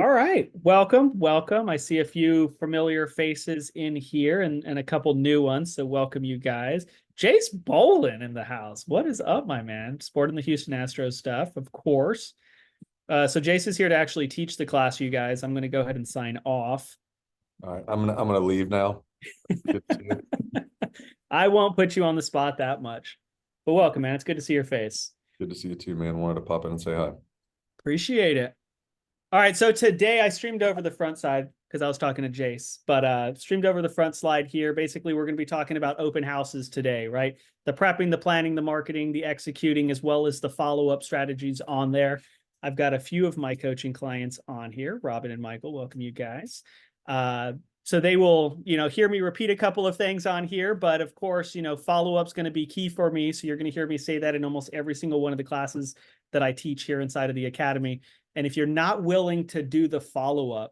All right. Welcome. I see a few familiar faces in here and a couple new ones. So welcome you guys. Jace Bolin in the house. What is up, my man? Sporting the Houston Astros stuff, of course. So Jace is here to actually teach the class, you guys. I'm going to go ahead and sign off. All right, I'm gonna leave now. Good to see you. I won't put you on the spot that much. But welcome, man. It's good to see your face. Good to see you too, man. Wanted to pop in and say hi. Appreciate it. All right, so today I streamed over the front side because I was talking to Jace, but streamed over the front slide here. Basically, we're going to be talking about open houses today, right? The prepping, the planning, the marketing, the executing, as well as the follow-up strategies on there. I've got a few of my coaching clients on here, Robin and Michael. Welcome you guys. So they will, hear me repeat a couple of things on here, but of course, follow-up's going to be key for me. So you're going to hear me say that in almost every single one of the classes that I teach here inside of the academy. And if you're not willing to do the follow-up,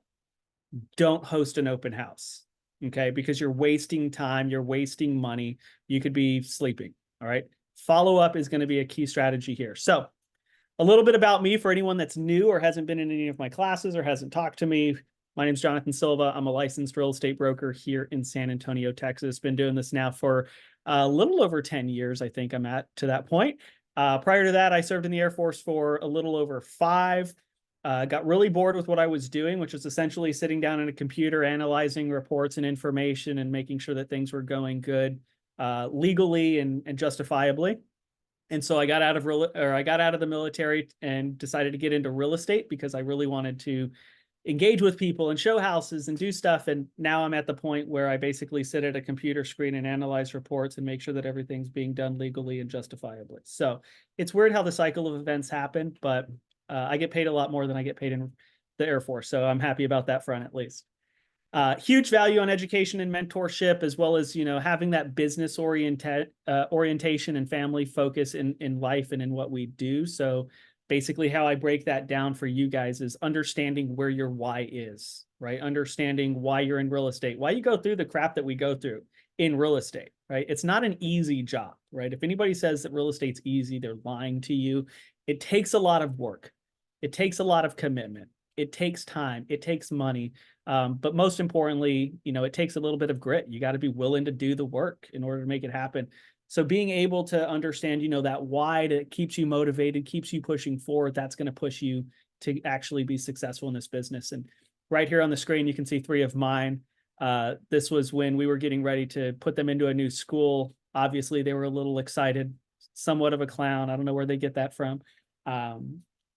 don't host an open house, okay? Because you're wasting time, you're wasting money. You could be sleeping, all right? Follow-up is going to be a key strategy here. So a little bit about me for anyone that's new or hasn't been in any of my classes or hasn't talked to me. My name is Johnathan Silva. I'm a licensed real estate broker here in San Antonio, Texas. Been doing this now for a little over 10 years, I think I'm at to that point. Prior to that, I served in the Air Force for a little over 5. Got really bored with what I was doing, which was essentially sitting down at a computer, analyzing reports and information and making sure that things were going good legally and justifiably. And so I got out of the military and decided to get into real estate because I really wanted to engage with people and show houses and do stuff. And now I'm at the point where I basically sit at a computer screen and analyze reports and make sure that everything's being done legally and justifiably. So it's weird how the cycle of events happen, but I get paid a lot more than I get paid in the Air Force. So I'm happy about that front, at least. Huge value on education and mentorship, as well as, having that business orientation and family focus in life and in what we do. So basically how I break that down for you guys is understanding where your why is, right? Understanding why you're in real estate, why you go through the crap that we go through in real estate, right? It's not an easy job, right? If anybody says that real estate's easy, they're lying to you. It takes a lot of work. It takes a lot of commitment. It takes time. It takes money. But most importantly, it takes a little bit of grit. You got to be willing to do the work in order to make it happen. So being able to understand, that why that keeps you motivated, keeps you pushing forward, that's going to push you to actually be successful in this business. And right here on the screen, you can see 3 of mine. This was when we were getting ready to put them into a new school. Obviously, they were a little excited, somewhat of a clown. I don't know where they get that from.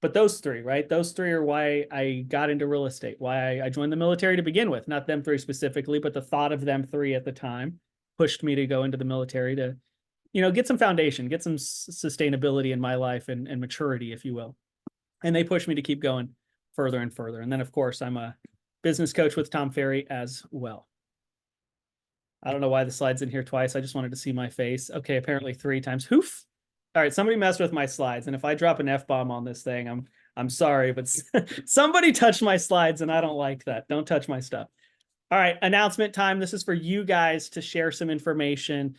But those 3, right? Those 3 are why I got into real estate, why I joined the military to begin with. Not them 3 specifically, but the thought of them 3 at the time pushed me to go into the military to, get some foundation, get some sustainability in my life and maturity, if you will. And they pushed me to keep going further and further. And then, of course, I'm a business coach with Tom Ferry as well. I don't know why the slide's in here twice. I just wanted to see my face. Okay, apparently 3 times. Hoof. All right, somebody messed with my slides, and if I drop an F-bomb on this thing, I'm sorry, but somebody touched my slides, and I don't like that. Don't touch my stuff. All right, announcement time. This is for you guys to share some information.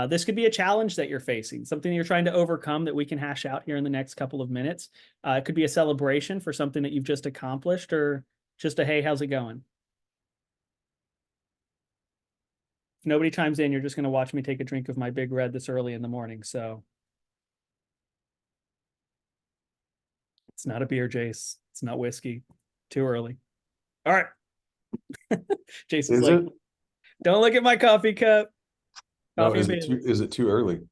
This could be a challenge that you're facing, something you're trying to overcome that we can hash out here in the next couple of minutes. It could be a celebration for something that you've just accomplished, or just a, hey, how's it going? If nobody chimes in, you're just going to watch me take a drink of my Big Red this early in the morning, so... It's not a beer, Jace. It's not whiskey. Too early. All right. Jason's Is like, it? don't look at my coffee cup. No, is it too early?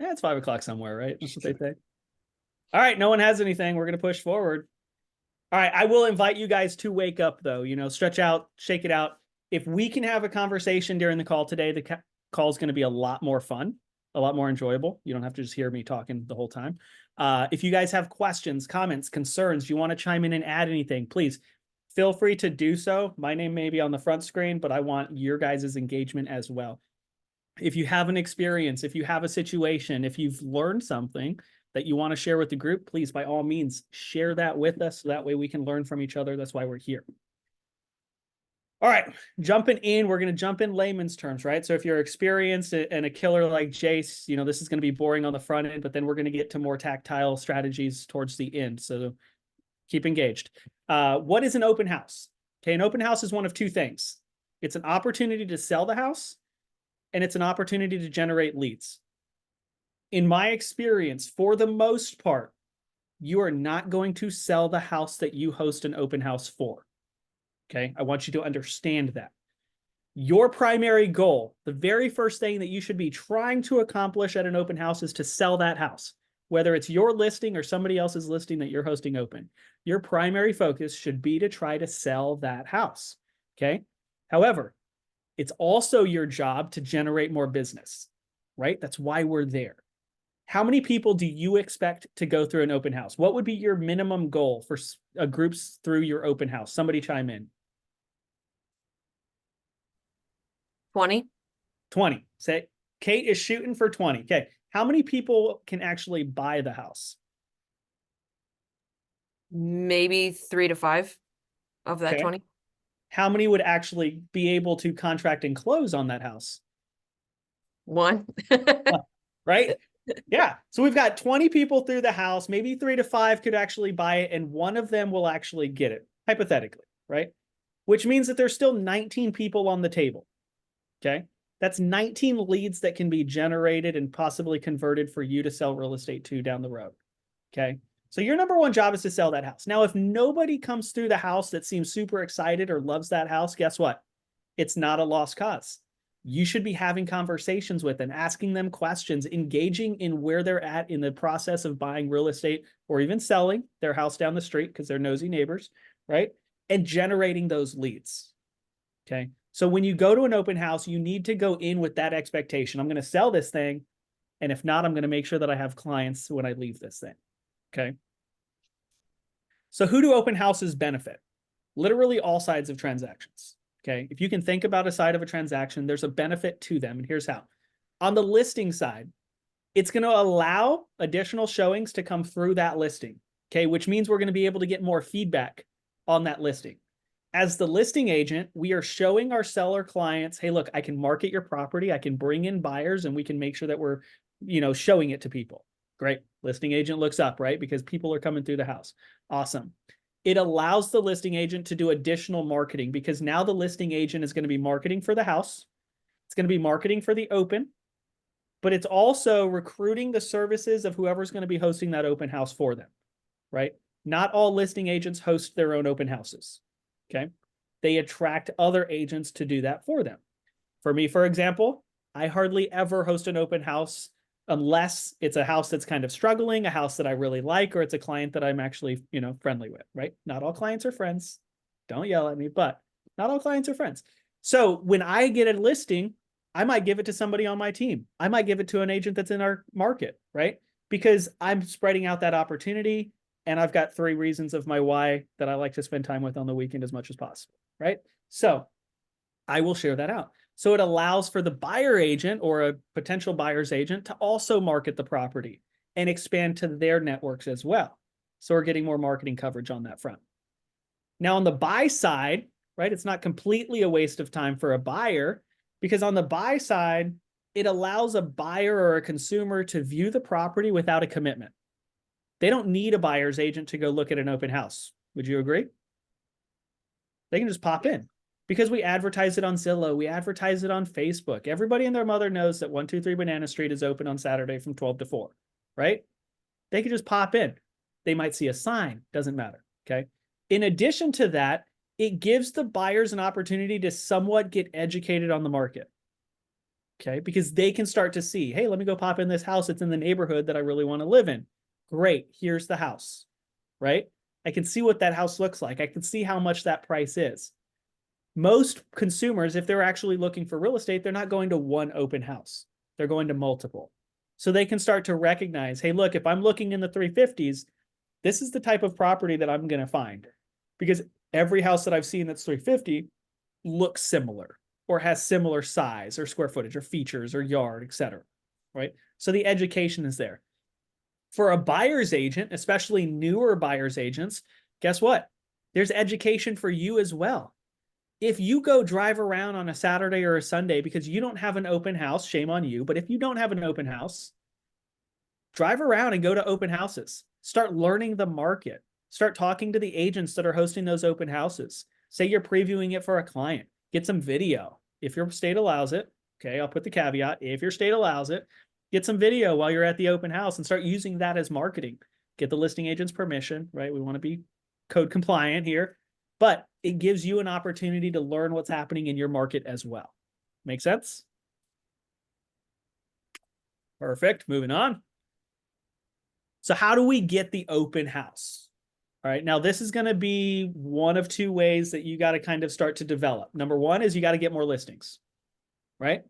Yeah, it's 5 o'clock somewhere, right? That's what they say. All right, no one has anything. We're going to push forward. All right, I will invite you guys to wake up, though. Stretch out, shake it out. If we can have a conversation during the call today, the call is going to be a lot more fun, a lot more enjoyable. You don't have to just hear me talking the whole time. If you guys have questions, comments, concerns, you want to chime in and add anything, please feel free to do so. My name may be on the front screen, but I want your guys' engagement as well. If you have an experience, if you have a situation, if you've learned something that you want to share with the group, please, by all means, share that with us. So that way we can learn from each other. That's why we're here. All right, jumping in, we're going to jump in layman's terms, right? So if you're experienced and a killer like Jace, this is going to be boring on the front end, but then we're going to get to more tactile strategies towards the end. So Keep engaged. What is an open house? Okay, an open house is one of two things. It's an opportunity to sell the house, and it's an opportunity to generate leads. In my experience, for the most part, you are not going to sell the house that you host an open house for. Okay, I want you to understand that. Your primary goal, the very first thing that you should be trying to accomplish at an open house is to sell that house, whether it's your listing or somebody else's listing that you're hosting open. Your primary focus should be to try to sell that house. Okay. However, it's also your job to generate more business, right? That's why we're there. How many people do you expect to go through an open house? What would be your minimum goal for groups through your open house? Somebody chime in. 20. 20. Say Kate is shooting for 20. Okay. How many people can actually buy the house? Maybe 3 to 5 of that Okay. 20. How many would actually be able to contract and close on that house? 1. Right? Yeah. So we've got 20 people through the house. Maybe 3 to 5 could actually buy it, and one of them will actually get it, hypothetically, right? Which means that there's still 19 people on the table. Okay. That's 19 leads that can be generated and possibly converted for you to sell real estate to down the road. Okay. So your number one job is to sell that house. Now, if nobody comes through the house that seems super excited or loves that house, guess what? It's not a lost cause. You should be having conversations with them, asking them questions, engaging in where they're at in the process of buying real estate or even selling their house down the street because they're nosy neighbors, right? And generating those leads. Okay. So when you go to an open house, you need to go in with that expectation. I'm going to sell this thing. And if not, I'm going to make sure that I have clients when I leave this thing. Okay. So who do open houses benefit? Literally all sides of transactions. Okay. If you can think about a side of a transaction, there's a benefit to them. And here's how. On the listing side, it's going to allow additional showings to come through that listing. Okay. Which means we're going to be able to get more feedback on that listing. As the listing agent, we are showing our seller clients, hey, look, I can market your property. I can bring in buyers and we can make sure that we're, showing it to people. Great. Listing agent looks up, right? Because people are coming through the house. Awesome. It allows the listing agent to do additional marketing because now the listing agent is going to be marketing for the house. It's going to be marketing for the open, but it's also recruiting the services of whoever's going to be hosting that open house for them, right? Not all listing agents host their own open houses. Okay. They attract other agents to do that for them. For me, for example, I hardly ever host an open house unless it's a house that's kind of struggling, a house that I really like, or it's a client that I'm actually, friendly with, right? Not all clients are friends. Don't yell at me, but not all clients are friends. So when I get a listing, I might give it to somebody on my team. I might give it to an agent that's in our market, right? Because I'm spreading out that opportunity. And I've got 3 reasons of my why that I like to spend time with on the weekend as much as possible, right? So I will share that out. So it allows for the buyer agent or a potential buyer's agent to also market the property and expand to their networks as well. So we're getting more marketing coverage on that front. Now on the buy side, right, it's not completely a waste of time for a buyer because on the buy side, it allows a buyer or a consumer to view the property without a commitment. They don't need a buyer's agent to go look at an open house. Would you agree? They can just pop in because we advertise it on Zillow. We advertise it on Facebook. Everybody and their mother knows that 123 Banana Street is open on Saturday from 12 to 4, right? They can just pop in. They might see a sign. Doesn't matter, okay? In addition to that, it gives the buyers an opportunity to somewhat get educated on the market, okay? Because they can start to see, hey, let me go pop in this house. It's in the neighborhood that I really want to live in. Great, here's the house, right? I can see what that house looks like. I can see how much that price is. Most consumers, if they're actually looking for real estate, they're not going to one open house. They're going to multiple. So they can start to recognize, hey, look, if I'm looking in the 350s, this is the type of property that I'm going to find. Because every house that I've seen that's 350 looks similar or has similar size or square footage or features or yard, etc. Right? So the education is there. For a buyer's agent, especially newer buyer's agents, guess what? There's education for you as well. If you go drive around on a Saturday or a Sunday because you don't have an open house, shame on you. But if you don't have an open house, drive around and go to open houses. Start learning the market. Start talking to the agents that are hosting those open houses. Say you're previewing it for a client. Get some video. If your state allows it, okay, I'll put the caveat. If your state allows it, get some video while you're at the open house and start using that as marketing. Get the listing agent's permission, right? We want to be code compliant here, but it gives you an opportunity to learn what's happening in your market as well. Make sense? Perfect. Moving on. So how do we get the open house? All right. Now, this is going to be one of two ways that you got to kind of start to develop. Number one is you got to get more listings, right?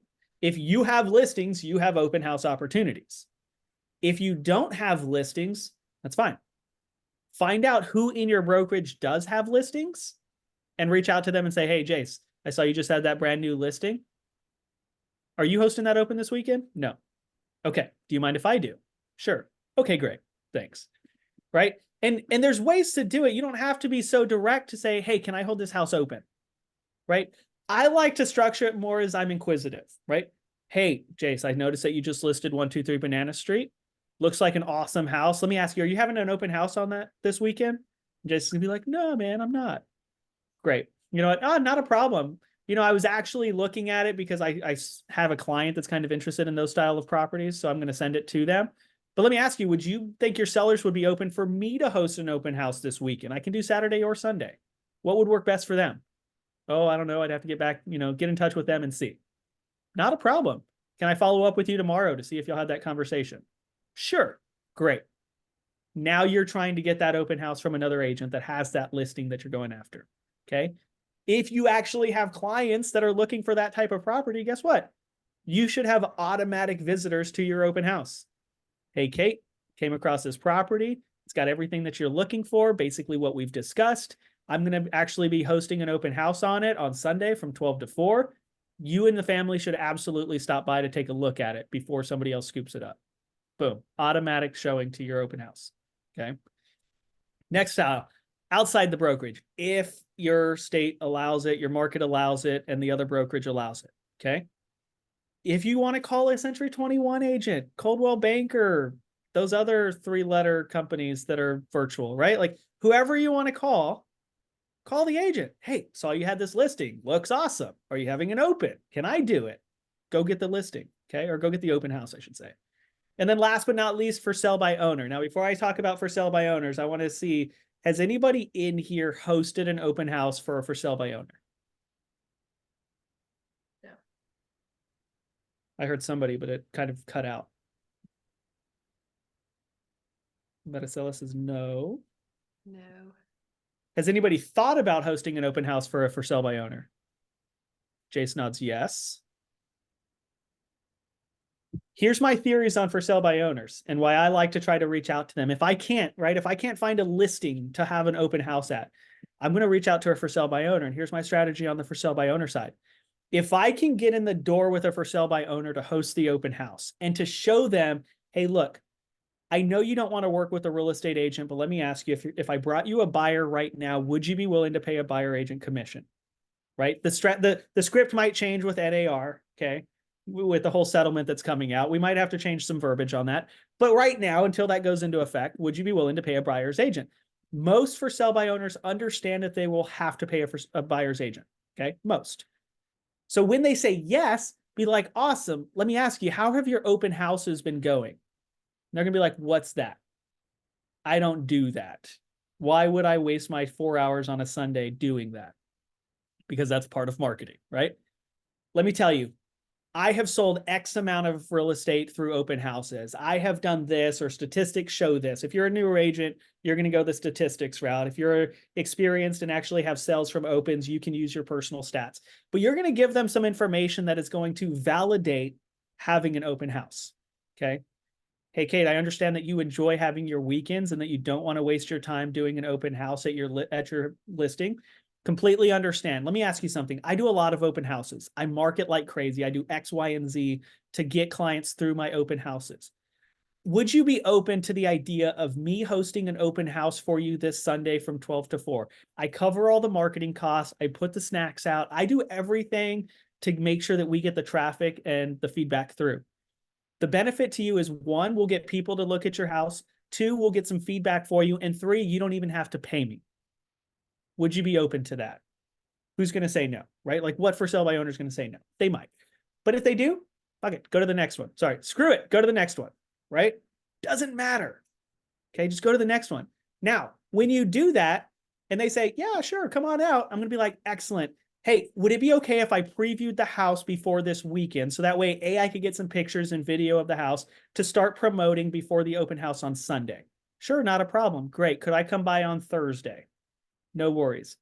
If you have listings, you have open house opportunities. If you don't have listings, that's fine. Find out who in your brokerage does have listings and reach out to them and say, hey, Jace, I saw you just had that brand new listing. Are you hosting that open this weekend? No. Okay. Do you mind if I do? Sure. Okay, great. Thanks. Right. And there's ways to do it. You don't have to be so direct to say, hey, can I hold this house open? Right. I like to structure it more as I'm inquisitive, right? Hey, Jace, I noticed that you just listed 123 Banana Street. Looks like an awesome house. Let me ask you, are you having an open house on that this weekend? And Jace's gonna be like, no, man, I'm not. Great. You know what? Oh, not a problem. You know, I was actually looking at it because I have a client that's kind of interested in those style of properties. So I'm going to send it to them. But let me ask you, would you think your sellers would be open for me to host an open house this weekend? I can do Saturday or Sunday. What would work best for them? Oh, I don't know. I'd have to get back, get in touch with them and see. Not a problem. Can I follow up with you tomorrow to see if you'll have that conversation? Sure. Great. Now you're trying to get that open house from another agent that has that listing that you're going after. Okay. If you actually have clients that are looking for that type of property, guess what? You should have automatic visitors to your open house. Hey, Kate, came across this property. It's got everything that you're looking for, basically what we've discussed. I'm going to actually be hosting an open house on it on Sunday from 12 to 4. You and the family should absolutely stop by to take a look at it before somebody else scoops it up. Boom. Automatic showing to your open house. Okay. Next style, outside the brokerage. If your state allows it, your market allows it, and the other brokerage allows it. Okay. If you want to call a Century 21 agent, Coldwell Banker, those other 3-letter companies that are virtual, right? Like whoever you want to call the agent. Hey, saw you had this listing. Looks awesome. Are you having an open? Can I do it? Go get the listing. Okay. Or go get the open house, I should say. And then last but not least, for sell by owner. Now, before I talk about for sell by owners, I want to see, has anybody in here hosted an open house for sell by owner? No. I heard somebody, but it kind of cut out. Metacella says no. No. Has anybody thought about hosting an open house for sell by owner? Jace nods yes. Here's my theories on for sale by owners and why I like to try to reach out to them. If I can't, right, if I can't find a listing to have an open house at, I'm going to reach out to a for sale by owner. And here's my strategy on the for sale by owner side. If I can get in the door with a for sale by owner to host the open house and to show them, hey, look, I know you don't want to work with a real estate agent, but let me ask you, if I brought you a buyer right now, would you be willing to pay a buyer agent commission? Right? The script might change with NAR, okay? With the whole settlement that's coming out. We might have to change some verbiage on that. But right now, until that goes into effect, would you be willing to pay a buyer's agent? Most for sell by owners understand that they will have to pay a buyer's agent. Okay, most. So when they say yes, be like, awesome. Let me ask you, how have your open houses been going? And they're going to be like, what's that? I don't do that. Why would I waste my 4 hours on a Sunday doing that? Because that's part of marketing, right? Let me tell you, I have sold X amount of real estate through open houses. I have done this, or statistics show this. If you're a newer agent, you're going to go the statistics route. If you're experienced and actually have sales from opens, you can use your personal stats. But you're going to give them some information that is going to validate having an open house. Okay. Hey, Kate, I understand that you enjoy having your weekends and that you don't want to waste your time doing an open house at your listing. Completely understand. Let me ask you something. I do a lot of open houses. I market like crazy. I do X, Y, and Z to get clients through my open houses. Would you be open to the idea of me hosting an open house for you this Sunday from 12 to 4? I cover all the marketing costs. I put the snacks out. I do everything to make sure that we get the traffic and the feedback through. The benefit to you is, one, we'll get people to look at your house. 2, we'll get some feedback for you. And 3, you don't even have to pay me. Would you be open to that? Who's going to say no, right? Like what for sale by owner is going to say no? They might. But if they do, fuck it, go to the next one. Sorry, screw it, go to the next one, right? Doesn't matter. Okay, just go to the next one. Now, when you do that and they say, yeah, sure, come on out, I'm going to be like, excellent. Hey, would it be okay if I previewed the house before this weekend? So that way, A, I could get some pictures and video of the house to start promoting before the open house on Sunday. Sure, not a problem. Great. Could I come by on Thursday? No worries.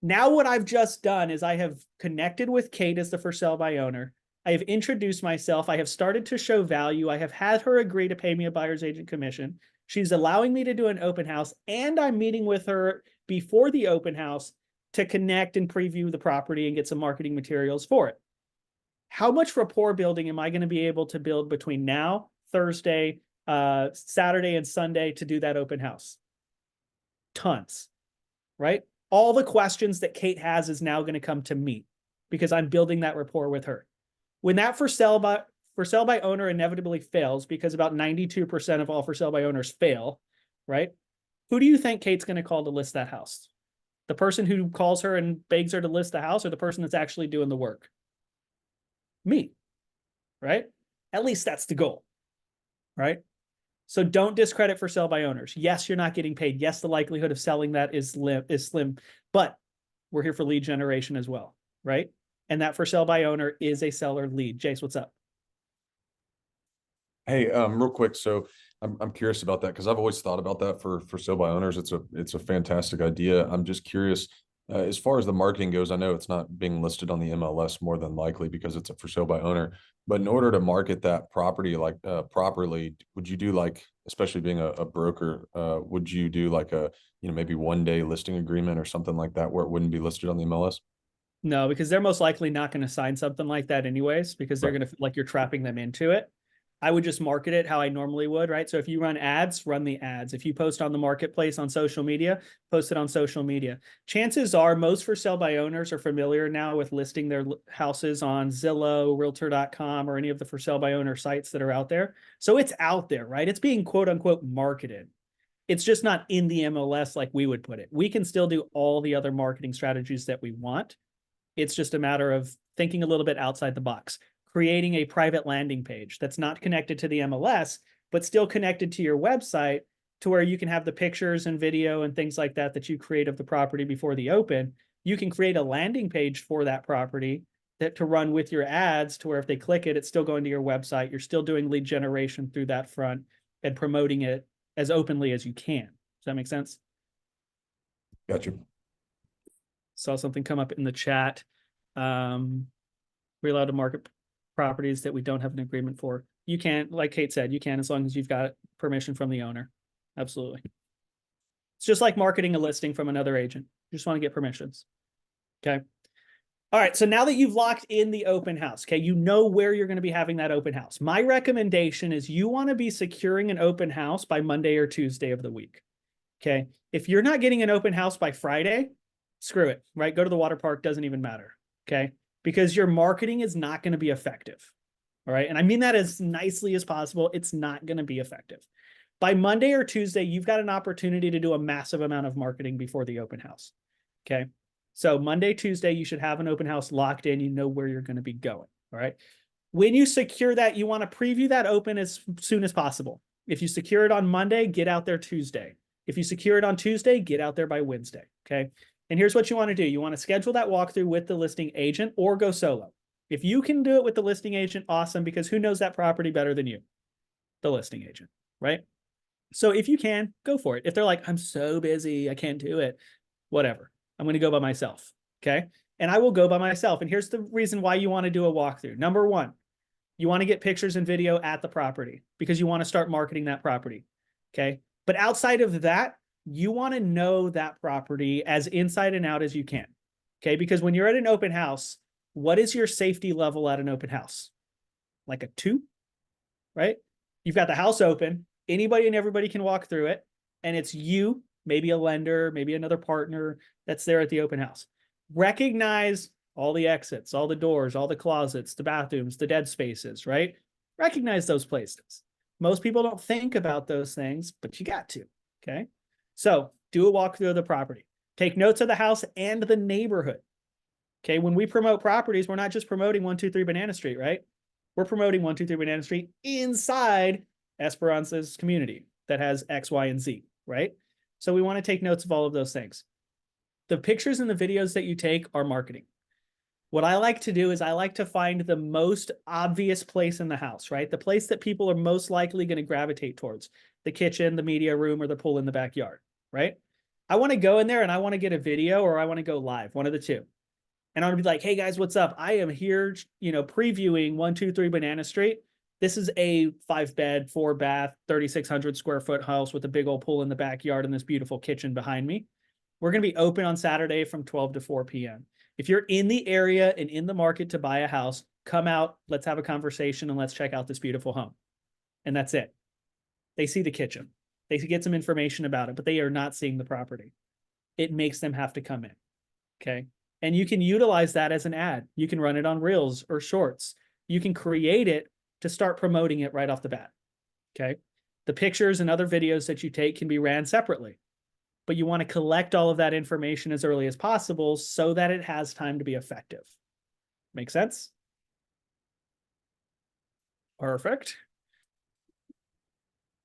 Now what I've just done is I have connected with Kate as the for sale by owner. I have introduced myself. I have started to show value. I have had her agree to pay me a buyer's agent commission. She's allowing me to do an open house, and I'm meeting with her before the open house to connect and preview the property and get some marketing materials for it. How much rapport building am I going to be able to build between now, Thursday, Saturday, and Sunday to do that open house? Tons, right? All the questions that Kate has is now going to come to me because I'm building that rapport with her. When that for sale by owner inevitably fails, because about 92% of all for sale by owners fail, right? Who do you think Kate's going to call to list that house? The person who calls her and begs her to list the house, or the person that's actually doing the work? Me, right? At least that's the goal, right? So don't discredit for sale by owners. Yes, you're not getting paid. Yes, the likelihood of selling that is slim, but we're here for lead generation as well, right? And that for sale by owner is a seller lead. Jace, what's up? Hey, real quick. So I'm curious about that because I've always thought about that for sale by owners. It's a fantastic idea. I'm just curious, as far as the marketing goes, I know it's not being listed on the MLS more than likely because it's a for sale by owner. But in order to market that property like properly, would you do like, especially being a broker, would you do like a, maybe 1-day listing agreement or something like that where it wouldn't be listed on the MLS? No, because they're most likely not going to sign something like that anyways, because they're Right. going to feel like you're trapping them into it. I would just market it how I normally would, right? So if you run ads, run the ads. If you post on the marketplace on social media, post it on social media. Chances are most for sale by owners are familiar now with listing their houses on Zillow, Realtor.com, or any of the for sale by owner sites that are out there. So it's out there, right? It's being quote unquote marketed. It's just not in the MLS like we would put it. We can still do all the other marketing strategies that we want. It's just a matter of thinking a little bit outside the box, creating a private landing page that's not connected to the MLS, but still connected to your website to where you can have the pictures and video and things like that that you create of the property before the open. You can create a landing page for that property that to run with your ads to where if they click it, it's still going to your website. You're still doing lead generation through that front and promoting it as openly as you can. Does that make sense? Gotcha. Saw something come up in the chat. We're allowed to market properties that we don't have an agreement for. You can, like Kate said, you can as long as you've got permission from the owner. Absolutely. It's just like marketing a listing from another agent. You just want to get permissions. Okay. All right. So now that you've locked in the open house, okay, you know where you're going to be having that open house. My recommendation is you want to be securing an open house by Monday or Tuesday of the week. Okay. If you're not getting an open house by Friday, screw it, right? Go to the water park, doesn't even matter, okay? Because your marketing is not going to be effective, all right? And I mean that as nicely as possible. It's not going to be effective. By Monday or Tuesday, you've got an opportunity to do a massive amount of marketing before the open house, okay? So Monday, Tuesday, you should have an open house locked in. You know where you're going to be going, all right? When you secure that, you want to preview that open as soon as possible. If you secure it on Monday, get out there Tuesday. If you secure it on Tuesday, get out there by Wednesday, okay? And here's what you want to do. You want to schedule that walkthrough with the listing agent or go solo. If you can do it with the listing agent, awesome, because who knows that property better than you? The listing agent, right? So if you can, go for it. If they're like, I'm so busy, I can't do it, whatever. I'm going to go by myself, okay? And I will go by myself. And here's the reason why you want to do a walkthrough. Number one, you want to get pictures and video at the property because you want to start marketing that property, okay? But outside of that, you want to know that property as inside and out as you can, okay? Because when you're at an open house, what is your safety level at an open house? Like a 2, right? You've got the house open. Anybody and everybody can walk through it. And it's you, maybe a lender, maybe another partner that's there at the open house. Recognize all the exits, all the doors, all the closets, the bathrooms, the dead spaces, right? Recognize those places. Most people don't think about those things, but you got to. Okay. So do a walkthrough of the property. Take notes of the house and the neighborhood. Okay. When we promote properties, we're not just promoting 123 Banana Street, right? We're promoting 123 Banana Street inside Esperanza's community that has X, Y, and Z, right? So we want to take notes of all of those things. The pictures and the videos that you take are marketing. What I like to do is I like to find the most obvious place in the house, right? The place that people are most likely going to gravitate towards, the kitchen, the media room, or the pool in the backyard, right? I want to go in there and I want to get a video, or I want to go live, one of the two. And I want to be like, hey guys, what's up? I am here, previewing 123 Banana Street. This is a 5-bed, 4-bath, 3,600 square foot house with a big old pool in the backyard and this beautiful kitchen behind me. We're going to be open on Saturday from 12 to 4 p.m. If you're in the area and in the market to buy a house, come out, let's have a conversation, and let's check out this beautiful home. And that's it. They see the kitchen. They get some information about it, but they are not seeing the property. It makes them have to come in. Okay. And you can utilize that as an ad. You can run it on Reels or Shorts. You can create it to start promoting it right off the bat. Okay. The pictures and other videos that you take can be ran separately, but you want to collect all of that information as early as possible so that it has time to be effective. Make sense? Perfect.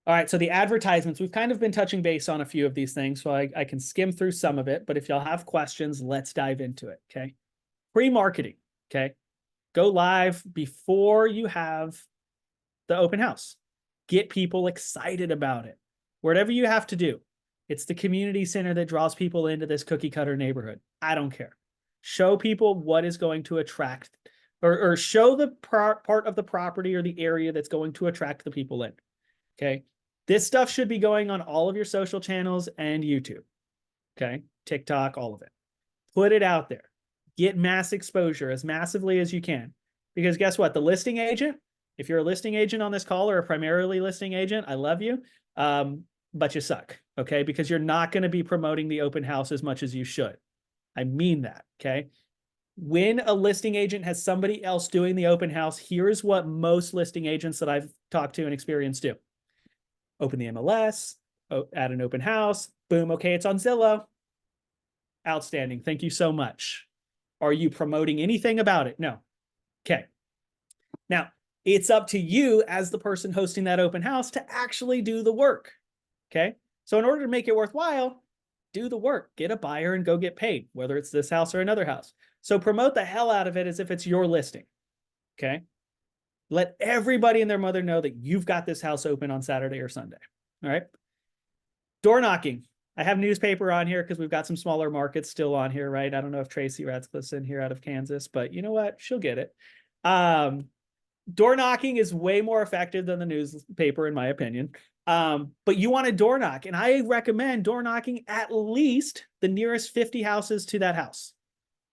All right, so the advertisements, we've kind of been touching base on a few of these things, so I can skim through some of it, but if y'all have questions, let's dive into it, okay? Pre-marketing, okay? Go live before you have the open house. Get people excited about it. Whatever you have to do. It's the community center that draws people into this cookie cutter neighborhood. I don't care. Show people what is going to attract, or show the part of the property or the area that's going to attract the people in, okay? This stuff should be going on all of your social channels and YouTube, okay? TikTok, all of it. Put it out there. Get mass exposure as massively as you can. Because guess what? The listing agent, if you're a listing agent on this call or a primarily listing agent, I love you, but you suck, okay? Because you're not going to be promoting the open house as much as you should. I mean that, okay? When a listing agent has somebody else doing the open house, here's what most listing agents that I've talked to and experienced do. Open the MLS, add an open house, boom, okay, it's on Zillow. Outstanding, thank you so much. Are you promoting anything about it? No. Okay. Now, it's up to you as the person hosting that open house to actually do the work, okay? So in order to make it worthwhile, do the work, get a buyer and go get paid, whether it's this house or another house. So promote the hell out of it as if it's your listing, okay? Let everybody and their mother know that you've got this house open on Saturday or Sunday. All right. Door knocking. I have newspaper on here because we've got some smaller markets still on here, right? I don't know if Tracy Ratcliffe's in here out of Kansas, but you know what? She'll get it. Door knocking is way more effective than the newspaper, in my opinion. But you want to door knock, and I recommend door knocking at least the nearest 50 houses to that house.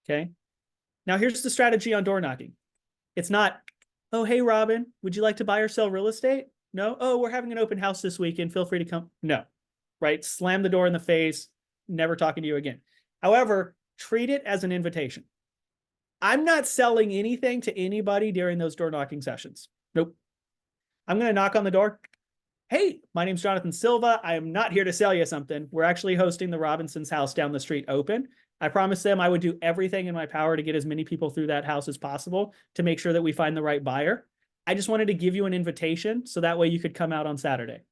Okay. Now here's the strategy on door knocking. It's not, oh, hey, Robin, would you like to buy or sell real estate? No. Oh, we're having an open house this weekend. Feel free to come. No, right? Slam the door in the face. Never talking to you again. However, treat it as an invitation. I'm not selling anything to anybody during those door knocking sessions. Nope. I'm going to knock on the door. Hey, my name's Johnathan Silva. I am not here to sell you something. We're actually hosting the Robinson's house down the street open. I promised them I would do everything in my power to get as many people through that house as possible to make sure that we find the right buyer. I just wanted to give you an invitation so that way you could come out on Saturday.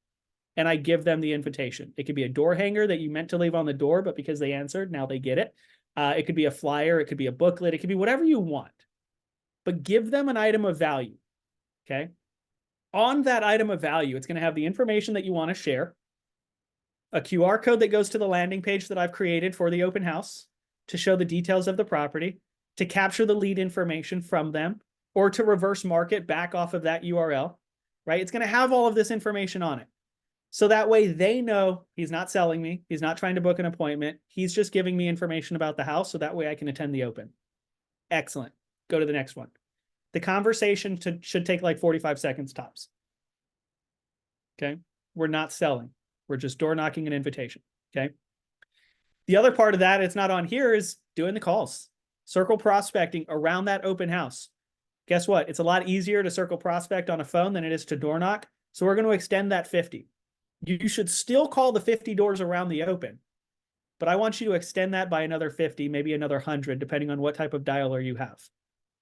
And I give them the invitation. It could be a door hanger that you meant to leave on the door, but because they answered, now they get it. It could be a flyer. It could be a booklet. It could be whatever you want. But give them an item of value, okay? On that item of value, it's going to have the information that you want to share, a QR code that goes to the landing page that I've created for the open house, to show the details of the property, to capture the lead information from them, or to reverse market back off of that URL, right? It's going to have all of this information on it. So that way they know he's not selling me. He's not trying to book an appointment. He's just giving me information about the house so that way I can attend the open. Excellent. Go to the next one. The conversation should take like 45 seconds tops. Okay. We're not selling. We're just door knocking an invitation. Okay. The other part of that, it's not on here, is doing the calls. Circle prospecting around that open house. Guess what? It's a lot easier to circle prospect on a phone than it is to door knock. So we're going to extend that 50. You should still call the 50 doors around the open, but I want you to extend that by another 50, maybe another 100, depending on what type of dialer you have.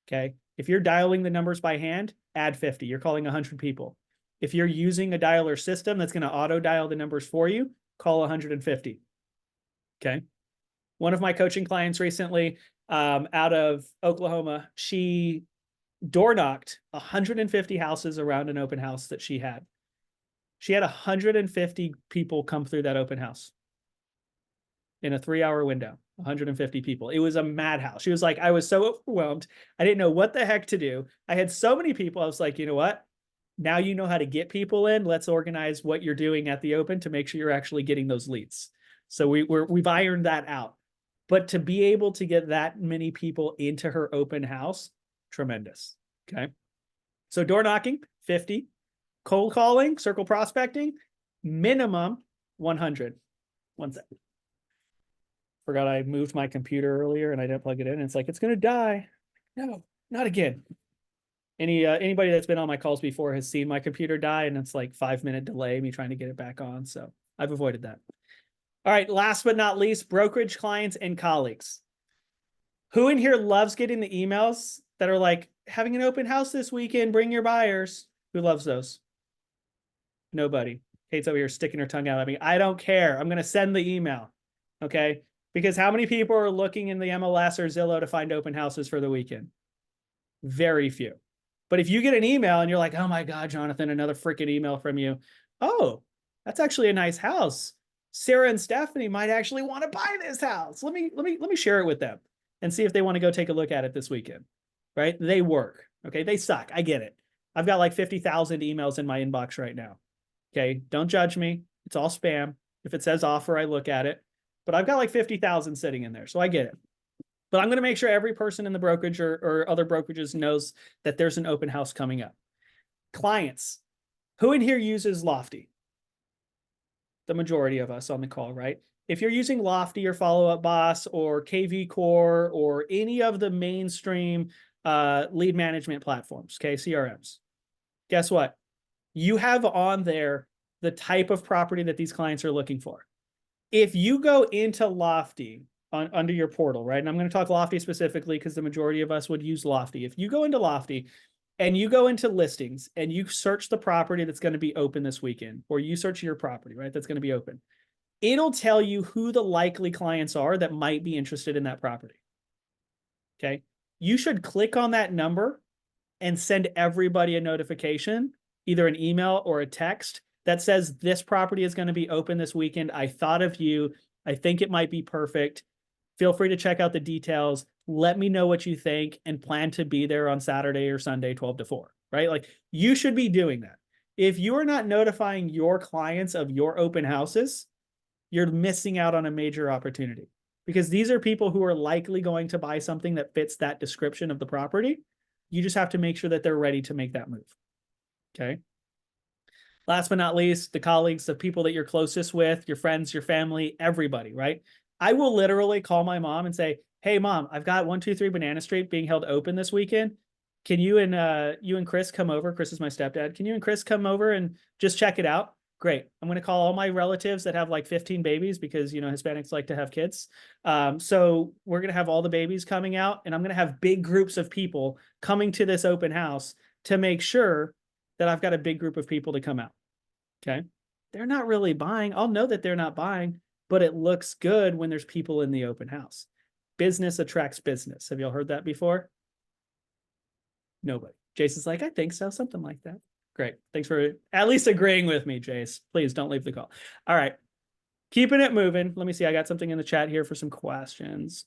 Okay. If you're dialing the numbers by hand, add 50. You're calling 100 people. If you're using a dialer system that's going to auto dial the numbers for you, call 150. Okay. One of my coaching clients recently, out of Oklahoma, she door knocked 150 houses around an open house that she had. She had 150 people come through that open house in a 3-hour window. 150 people. It was a madhouse. She was like, I was so overwhelmed. I didn't know what the heck to do. I had so many people. I was like, you know what? Now you know how to get people in. Let's organize what you're doing at the open to make sure you're actually getting those leads. So we've ironed that out. But to be able to get that many people into her open house, tremendous. Okay. So door knocking, 50. Cold calling, circle prospecting, minimum 100. One second. Forgot I moved my computer earlier and I didn't plug it in. It's like, it's going to die. No, not again. Anybody that's been on my calls before has seen my computer die, and it's like 5-minute delay, me trying to get it back on. So I've avoided that. All right. Last but not least, brokerage clients and colleagues. Who in here loves getting the emails that are like, having an open house this weekend, bring your buyers? Who loves those? Nobody. Kate's over here sticking her tongue out at me. I don't care. I'm going to send the email. Okay. Because how many people are looking in the MLS or Zillow to find open houses for the weekend? Very few. But if you get an email and you're like, oh my God, Johnathan, another freaking email from you. Oh, that's actually a nice house. Sarah and Stephanie might actually want to buy this house. Let me share it with them and see if they want to go take a look at it this weekend. Right? They work. Okay. They suck. I get it. I've got like 50,000 emails in my inbox right now. Okay. Don't judge me. It's all spam. If it says offer, I look at it. But I've got like 50,000 sitting in there. So I get it. But I'm going to make sure every person in the brokerage or other brokerages knows that there's an open house coming up. Clients. Who in here uses Lofty? The majority of us on the call, right? If you're using Lofty or Follow Up Boss or KV Core or any of the mainstream lead management platforms, okay, CRMs, guess what? You have on there the type of property that these clients are looking for. If you go into Lofty under your portal, right? And I'm going to talk Lofty specifically because the majority of us would use Lofty. If you go into Lofty and you go into listings and you search the property that's going to be open this weekend, or you search your property, right? That's going to be open. It'll tell you who the likely clients are that might be interested in that property. Okay. You should click on that number and send everybody a notification, either an email or a text that says this property is going to be open this weekend. I thought of you. I think it might be perfect. Feel free to check out the details. Let me know what you think and plan to be there on Saturday or Sunday, 12 to 4, right? Like you should be doing that. If you are not notifying your clients of your open houses, you're missing out on a major opportunity because these are people who are likely going to buy something that fits that description of the property. You just have to make sure that they're ready to make that move. Okay. Last but not least, the colleagues, the people that you're closest with, your friends, your family, everybody, right? I will literally call my mom and say, hey, Mom, I've got 123 Banana Street being held open this weekend. Can you and Chris come over? Chris is my stepdad. Can you and Chris come over and just check it out? Great. I'm going to call all my relatives that have like 15 babies because, Hispanics like to have kids. So we're going to have all the babies coming out, and I'm going to have big groups of people coming to this open house to make sure that I've got a big group of people to come out. Okay. They're not really buying. I'll know that they're not buying, but it looks good when there's people in the open house. Business attracts business. Have y'all heard that before? Nobody. Jason's like, I think so. Something like that. Great. Thanks for at least agreeing with me, Jace. Please don't leave the call. All right. Keeping it moving. Let me see. I got something in the chat here for some questions.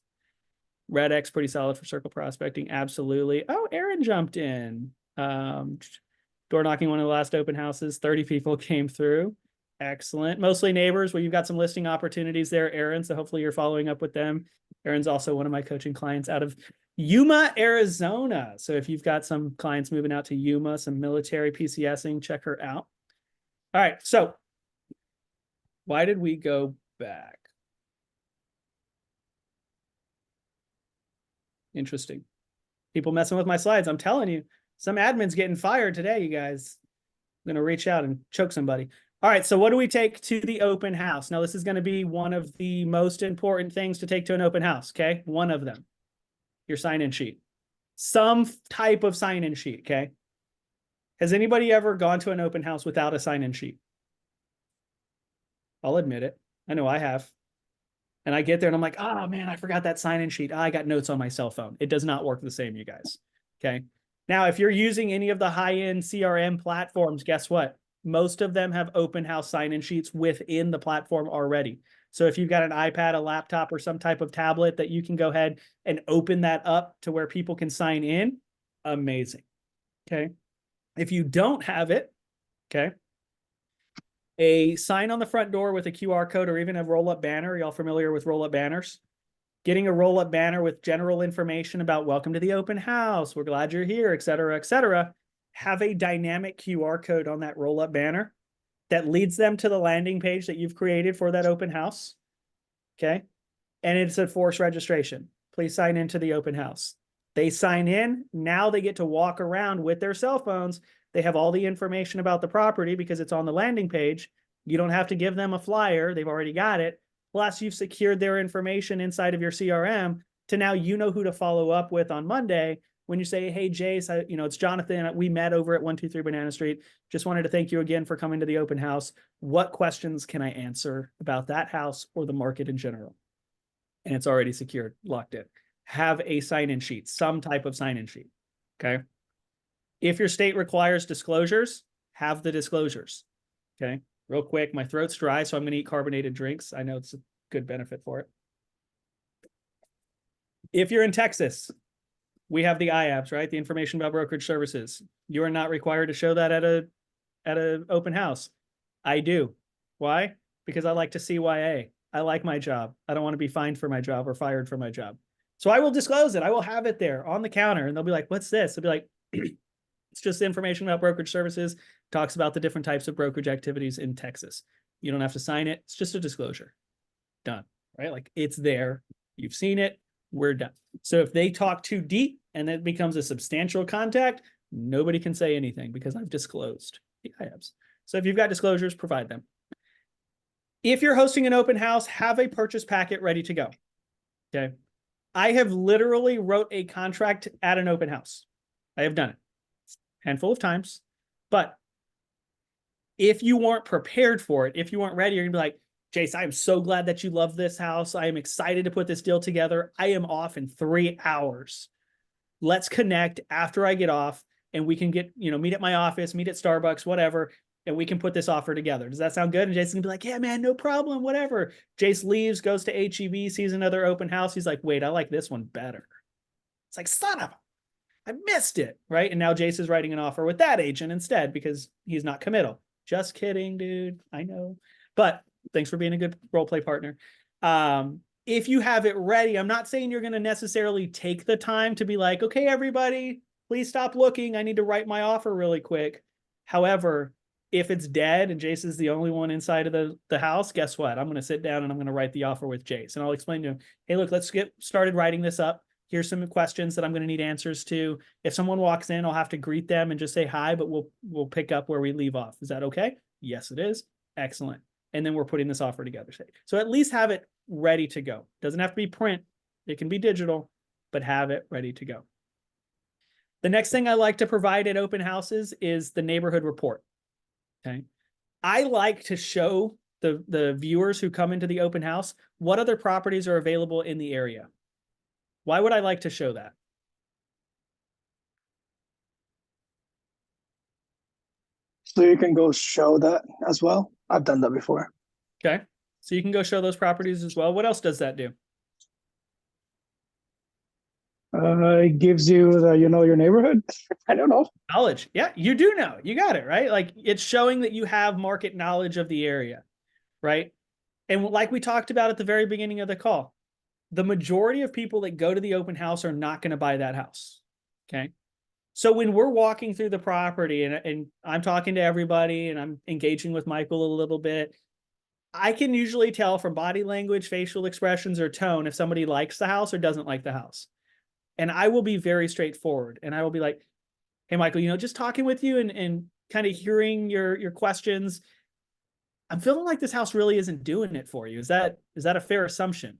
Red X, pretty solid for circle prospecting. Absolutely. Oh, Aaron jumped in. Door knocking, one of the last open houses. 30 people came through. Excellent. Mostly neighbors. Well, you've got some listing opportunities there, Aaron. So hopefully you're following up with them. Aaron's also one of my coaching clients out of Yuma, Arizona. So if you've got some clients moving out to Yuma, some military PCSing, check her out. All right. So why did we go back? Interesting. People messing with my slides. I'm telling you, some admin's getting fired today, you guys. going to reach out and choke somebody. All right. So what do we take to the open house? Now, this is going to be one of the most important things to take to an open house. Okay. One of them, your sign-in sheet, some type of sign-in sheet. Okay. Has anybody ever gone to an open house without a sign-in sheet? I'll admit it. I know I have. And I get there and I'm like, oh man, I forgot that sign-in sheet. I got notes on my cell phone. It does not work the same, you guys. Okay. Now, if you're using any of the high-end CRM platforms, guess what? Most of them have open house sign-in sheets within the platform already. So if you've got an iPad, a laptop, or some type of tablet that you can go ahead and open that up to where people can sign in, amazing. Okay. If you don't have it, okay, a sign on the front door with a QR code or even a roll-up banner. Y'all familiar with roll-up banners? Getting a roll-up banner with general information about welcome to the open house, we're glad you're here, et cetera, et cetera. Have a dynamic QR code on that roll-up banner that leads them to the landing page that you've created for that open house. Okay. And it's a forced registration. Please sign into the open house. They sign in. Now they get to walk around with their cell phones. They have all the information about the property because it's on the landing page. You don't have to give them a flyer. They've already got it. Plus, you've secured their information inside of your CRM to now you know who to follow up with on Monday when you say, hey, Jace, it's Johnathan. We met over at 123 Banana Street. Just wanted to thank you again for coming to the open house. What questions can I answer about that house or the market in general? And it's already secured, locked in. Have a sign-in sheet, some type of sign-in sheet, okay? If your state requires disclosures, have the disclosures, okay? Real quick, my throat's dry, so I'm going to eat carbonated drinks. I know it's a good benefit for it. If you're in Texas, we have the IABs, right? The information about brokerage services. You are not required to show that at a open house. I do. Why? Because I like to CYA. I like my job. I don't want to be fined for my job or fired for my job. So I will disclose it. I will have it there on the counter and they'll be like, what's this? I'll be like, it's just information about brokerage services. Talks about the different types of brokerage activities in Texas. You don't have to sign it. It's just a disclosure. Done, right? Like it's there. You've seen it. We're done. So if they talk too deep and it becomes a substantial contact, nobody can say anything because I've disclosed the IABs. So if you've got disclosures, provide them. If you're hosting an open house, have a purchase packet ready to go. Okay. I have literally wrote a contract at an open house. I have done it a handful of times, but if you weren't prepared for it, if you weren't ready, you're gonna be like, Jace, I am so glad that you love this house. I am excited to put this deal together. I am off in 3 hours. Let's connect after I get off and we can get, meet at my office, meet at Starbucks, whatever, and we can put this offer together. Does that sound good? And Jason's gonna be like, yeah, man, no problem, whatever. Jace leaves, goes to HEB, sees another open house. He's like, wait, I like this one better. It's like, son of a, I missed it, right? And now Jace is writing an offer with that agent instead because he's not committal. Just kidding, dude. I know. But thanks for being a good role play partner. If you have it ready, I'm not saying you're going to necessarily take the time to be like, okay, everybody, please stop looking. I need to write my offer really quick. However, if it's dead and Jace is the only one inside of the house, guess what? I'm going to sit down and I'm going to write the offer with Jace. And I'll explain to him, hey, look, let's get started writing this up. Here's some questions that I'm going to need answers to. If someone walks in, I'll have to greet them and just say hi, but we'll pick up where we leave off. Is that okay? Yes, it is. Excellent. And then we're putting this offer together. So at least have it ready to go. Doesn't have to be print. It can be digital, but have it ready to go. The next thing I like to provide at open houses is the neighborhood report. Okay. I like to show the viewers who come into the open house what other properties are available in the area. Why would I like to show that? So you can go show that as well. I've done that before. Okay. So you can go show those properties as well. What else does that do? It gives you the, your neighborhood. I don't know. Knowledge. Yeah, you do know. You got it, right? Like it's showing that you have market knowledge of the area, right? And like we talked about at the very beginning of the call, the majority of people that go to the open house are not going to buy that house. Okay. So when we're walking through the property and I'm talking to everybody and I'm engaging with Michael a little bit, I can usually tell from body language, facial expressions, or tone if somebody likes the house or doesn't like the house. And I will be very straightforward. And I will be like, hey, Michael, just talking with you and kind of hearing your questions. I'm feeling like this house really isn't doing it for you. Is that a fair assumption?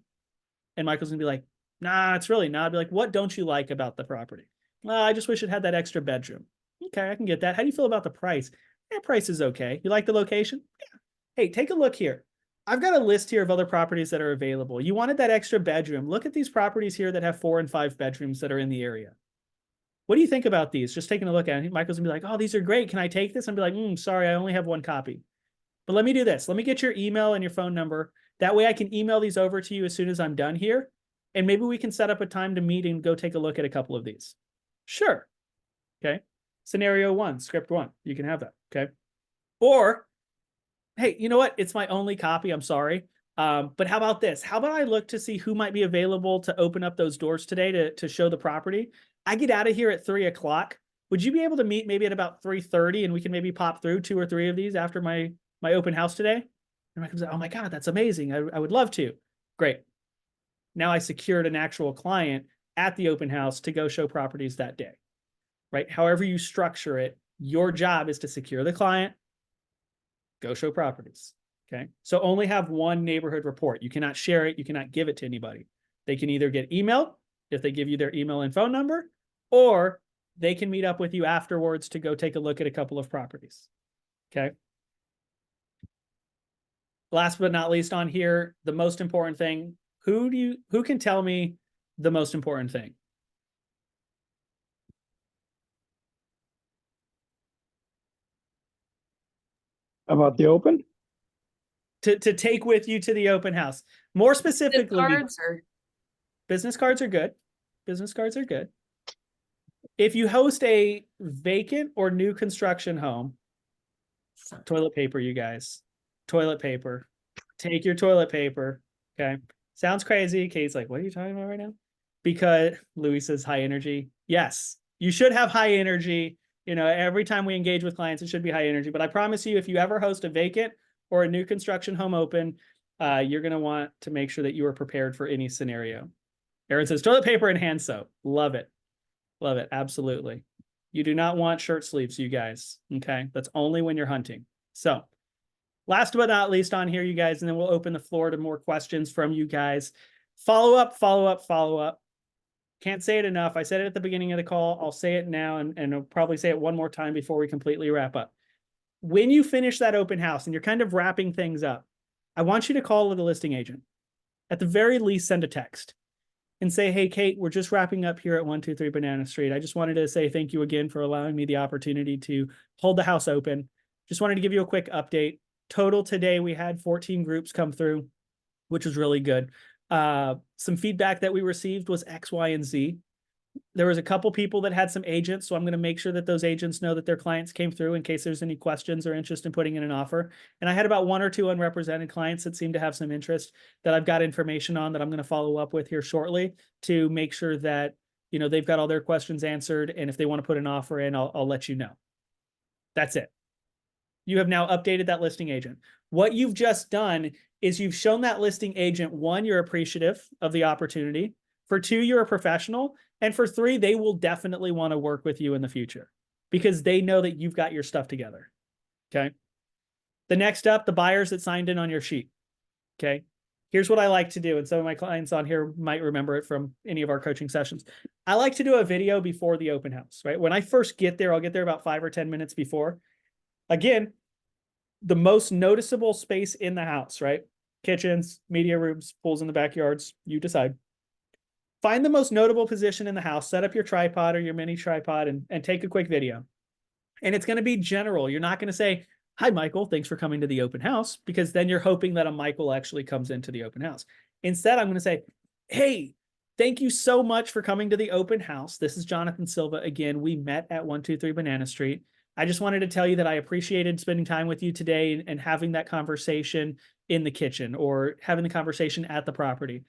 And Michael's gonna be like, nah, it's really not. I'd be like, what don't you like about the property? Well, I just wish it had that extra bedroom. Okay, I can get that. How do you feel about the price? Yeah, price is okay. You like the location? Yeah. Hey, take a look here. I've got a list here of other properties that are available. You wanted that extra bedroom. Look at these properties here that have 4 and 5 bedrooms that are in the area. What do you think about these? Just taking a look at it. Michael's gonna be like, oh, these are great. Can I take this? And be like, sorry, I only have 1 copy. But let me do this. Let me get your email and your phone number. That way I can email these over to you as soon as I'm done here. And maybe we can set up a time to meet and go take a look at a couple of these. Sure. Okay. Scenario 1, script 1. You can have that. Okay. Or, hey, you know what? It's my only copy. I'm sorry. But how about this? How about I look to see who might be available to open up those doors today to show the property? I get out of here at 3 o'clock. Would you be able to meet maybe at about 3:30 and we can maybe pop through 2 or 3 of these after my open house today? And Michael's like, oh my God, that's amazing. I would love to. Great. Now I secured an actual client at the open house to go show properties that day, right? However you structure it, your job is to secure the client, go show properties, okay? So only have 1 neighborhood report. You cannot share it. You cannot give it to anybody. They can either get emailed if they give you their email and phone number, or they can meet up with you afterwards to go take a look at a couple of properties, okay? Last but not least on here, the most important thing, who can tell me the most important thing? About the open? To take with you to the open house. More specifically, Cards or business cards are good. Business cards are good. If you host a vacant or new construction home, toilet paper, you guys. Toilet paper. Take your toilet paper. Okay. Sounds crazy. Kate's like, what are you talking about right now? Because Louis says high energy. Yes, you should have high energy. You know, every time we engage with clients, it should be high energy. But I promise you, if you ever host a vacant or a new construction home open, you're going to want to make sure that you are prepared for any scenario. Aaron says toilet paper and hand soap. Love it. Love it. Absolutely. You do not want shirt sleeves, you guys. Okay. That's only when you're hunting. So last but not least on here, you guys, and then we'll open the floor to more questions from you guys. Follow up, follow up, follow up. Can't say it enough. I said it at the beginning of the call. I'll say it now, and I'll probably say it one more time before we completely wrap up. When you finish that open house and you're kind of wrapping things up, I want you to call the listing agent. At the very least, send a text and say, hey, Kate, we're just wrapping up here at 123 Banana Street. I just wanted to say thank you again for allowing me the opportunity to hold the house open. Just wanted to give you a quick update. Total today, we had 14 groups come through, which was really good. Some feedback that we received was X, Y, and Z. There was a couple people that had some agents, so I'm going to make sure that those agents know that their clients came through in case there's any questions or interest in putting in an offer. And I had about 1 or 2 unrepresented clients that seem to have some interest that I've got information on that I'm going to follow up with here shortly to make sure that, you know, they've got all their questions answered. And if they want to put an offer in, I'll let you know. That's it. You have now updated that listing agent. What you've just done is you've shown that listing agent, 1, you're appreciative of the opportunity. For 2, you're a professional. And for 3, they will definitely want to work with you in the future because they know that you've got your stuff together. Okay. The next up, the buyers that signed in on your sheet. Okay. Here's what I like to do. And some of my clients on here might remember it from any of our coaching sessions. I like to do a video before the open house, right? When I first get there, I'll get there about 5 or 10 minutes before. Again, the most noticeable space in the house, right? Kitchens, media rooms, pools in the backyards, you decide. Find the most notable position in the house, set up your tripod or your mini tripod and take a quick video. And it's going to be general. You're not going to say, hi, Michael, thanks for coming to the open house, because then you're hoping that a Michael actually comes into the open house. Instead, I'm going to say, hey, thank you so much for coming to the open house. This is Johnathan Silva. Again, we met at 123 Banana Street. I just wanted to tell you that I appreciated spending time with you today and having that conversation in the kitchen or having the conversation at the property.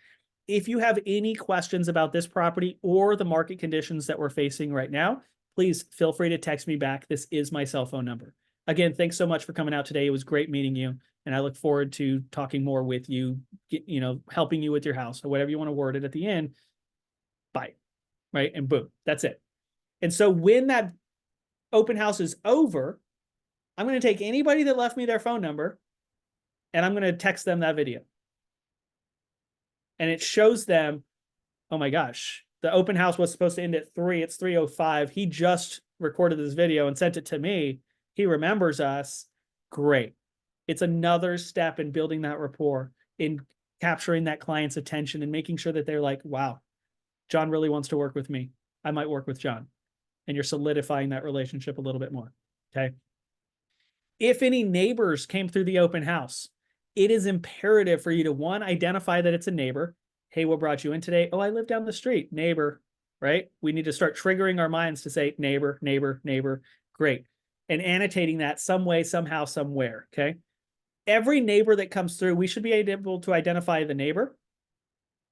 If you have any questions about this property or the market conditions that we're facing right now, please feel free to text me back. This is my cell phone number. Again, thanks so much for coming out today. It was great meeting you, and I look forward to talking more with you, helping you with your house or whatever you want to word it at the end. Bye. Right? And boom, that's it. And so when that open house is over, I'm going to take anybody that left me their phone number and I'm going to text them that video. And it shows them, oh my gosh, the open house was supposed to end at 3. It's 3:05. He just recorded this video and sent it to me. He remembers us. Great. It's another step in building that rapport, in capturing that client's attention and making sure that they're like, wow, John really wants to work with me. I might work with John. And you're solidifying that relationship a little bit more. Okay. If any neighbors came through the open house, it is imperative for you to, one, identify that it's a neighbor. Hey, what brought you in today? Oh, I live down the street. Neighbor, right? We need to start triggering our minds to say neighbor, neighbor, neighbor. Great. And annotating that some way, somehow, somewhere. Okay. Every neighbor that comes through, we should be able to identify the neighbor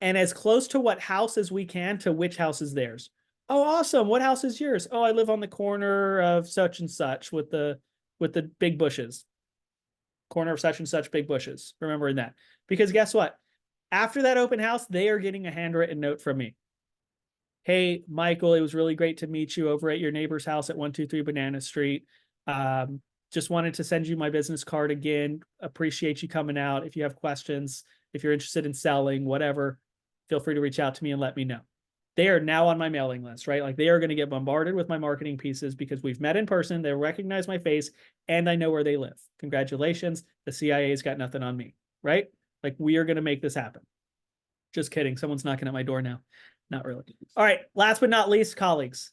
and as close to what house as we can to which house is theirs. Oh, awesome. What house is yours? Oh, I live on the corner of such and such with the big bushes. Corner of such and such, big bushes. Remembering that. Because guess what? After that open house, they are getting a handwritten note from me. Hey, Michael, it was really great to meet you over at your neighbor's house at 123 Banana Street. Just wanted to send you my business card again. Appreciate you coming out. If you have questions, if you're interested in selling, whatever, feel free to reach out to me and let me know. They are now on my mailing list, right? Like they are going to get bombarded with my marketing pieces because we've met in person. They recognize my face and I know where they live. Congratulations. The CIA's got nothing on me, right? Like we are going to make this happen. Just kidding. Someone's knocking at my door now. Not really. All right. Last but not least, colleagues.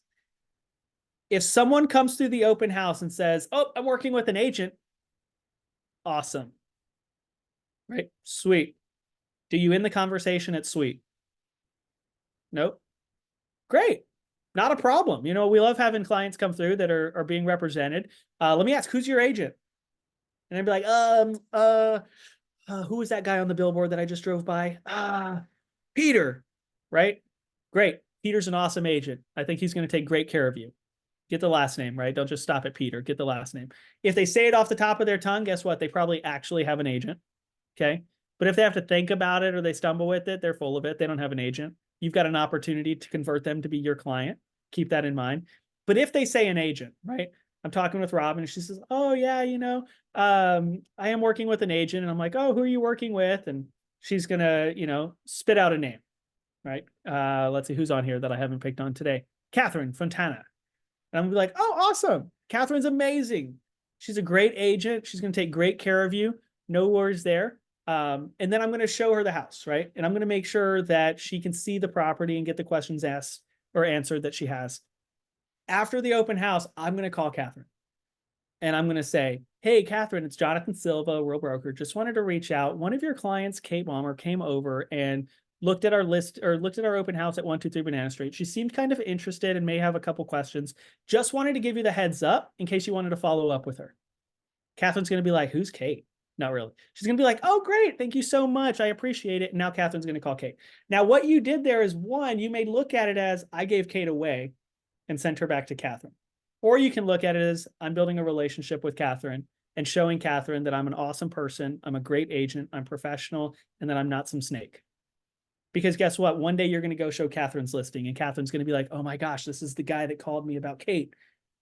If someone comes through the open house and says, oh, I'm working with an agent. Awesome. Right? Sweet. Do you end the conversation at sweet? Nope. Great. Not a problem. You know, we love having clients come through that are being represented. Let me ask, who's your agent? And I'd be like, who was that guy on the billboard that I just drove by? Peter, right? Great. Peter's an awesome agent. I think he's going to take great care of you. Get the last name, right? Don't just stop at Peter. Get the last name. If they say it off the top of their tongue, guess what? They probably actually have an agent. Okay. But if they have to think about it or they stumble with it, they're full of it. They don't have an agent. You've got an opportunity to convert them to be your client. Keep that in mind. But if they say an agent, right? I'm talking with Robin and she says, oh yeah, you know, I am working with an agent. And I'm like, oh, who are you working with? And she's going to, you know, spit out a name, right? Let's see who's on here that I haven't picked on today. Catherine Fontana. And I'm gonna be like, oh, awesome. Catherine's amazing. She's a great agent. She's going to take great care of you. No worries there. And then I'm going to show her the house, right? And I'm going to make sure that she can see the property and get the questions asked or answered that she has. After the open house, I'm going to call Catherine. And I'm going to say, hey, Catherine, it's Johnathan Silva, Real Broker. Just wanted to reach out. One of your clients, Kate Balmer, came over and looked at our list or looked at our open house at 123 Banana Street. She seemed kind of interested and may have a couple questions. Just wanted to give you the heads up in case you wanted to follow up with her. Catherine's going to be like, who's Kate? Not really. She's going to be like, oh, great. Thank you so much. I appreciate it. And now Catherine's going to call Kate. Now, what you did there is, one, you may look at it as I gave Kate away and sent her back to Catherine. Or you can look at it as I'm building a relationship with Catherine and showing Catherine that I'm an awesome person. I'm a great agent. I'm professional. And that I'm not some snake. Because guess what? One day you're going to go show Catherine's listing and Catherine's going to be like, oh my gosh, this is the guy that called me about Kate.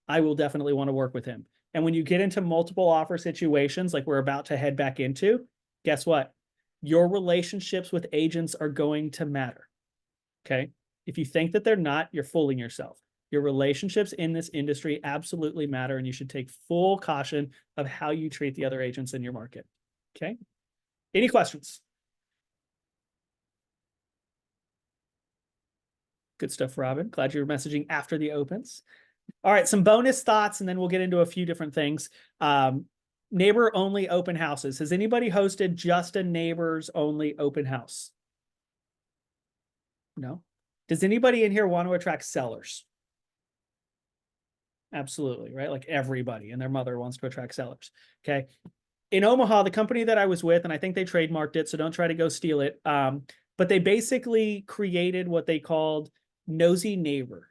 I will definitely want to work with him. And when you get into multiple offer situations like we're about to head back into, guess what? Your relationships with agents are going to matter. Okay. If you think that they're not, you're fooling yourself. Your relationships in this industry absolutely matter, and you should take full caution of how you treat the other agents in your market. Okay. Any questions? Good stuff, Robin. Glad you're messaging after the opens. All right, some bonus thoughts, and then we'll get into a few different things. Neighbor only open houses. Has anybody hosted just a neighbors only open house? No. Does anybody in here want to attract sellers? Absolutely, right? Like everybody and their mother wants to attract sellers. Okay. In Omaha, the company that I was with, and I think they trademarked it, so don't try to go steal it. But they basically created what they called Nosy Neighbor.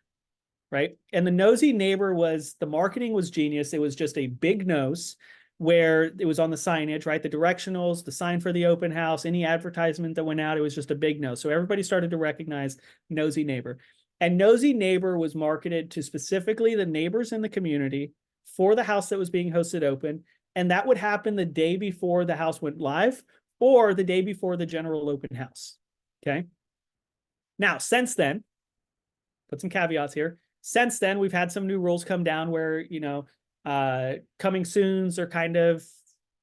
Right. And the Nosy Neighbor was, the marketing was genius. It was just a big nose where it was on the signage, right? The directionals, the sign for the open house, any advertisement that went out, it was just a big nose. So everybody started to recognize Nosy Neighbor. And Nosy Neighbor was marketed to specifically the neighbors in the community for the house that was being hosted open. And that would happen the day before the house went live or the day before the general open house. Okay. Now, since then, put some caveats here. Since then, we've had some new rules come down where, coming soons are kind of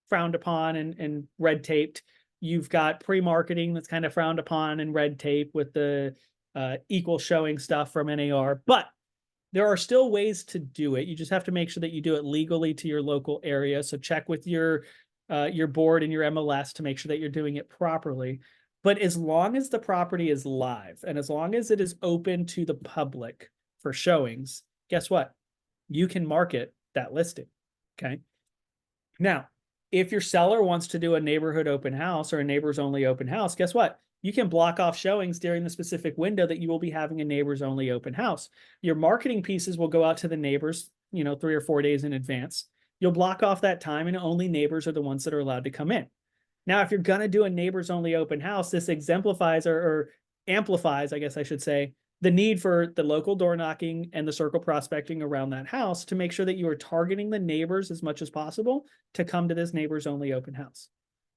frowned upon and red taped. You've got pre-marketing that's kind of frowned upon and red tape with the equal showing stuff from NAR. But there are still ways to do it. You just have to make sure that you do it legally to your local area. So check with your board and your MLS to make sure that you're doing it properly. But as long as the property is live and as long as it is open to the public for showings, guess what? You can market that listing. Okay. Now, if your seller wants to do a neighborhood open house or a neighbors only open house, guess what? You can block off showings during the specific window that you will be having a neighbors only open house. Your marketing pieces will go out to the neighbors, 3 or 4 days in advance. You'll block off that time and only neighbors are the ones that are allowed to come in. Now, if you're going to do a neighbors only open house, this exemplifies or amplifies, I guess I should say, the need for the local door knocking and the circle prospecting around that house to make sure that you are targeting the neighbors as much as possible to come to this neighbors only open house.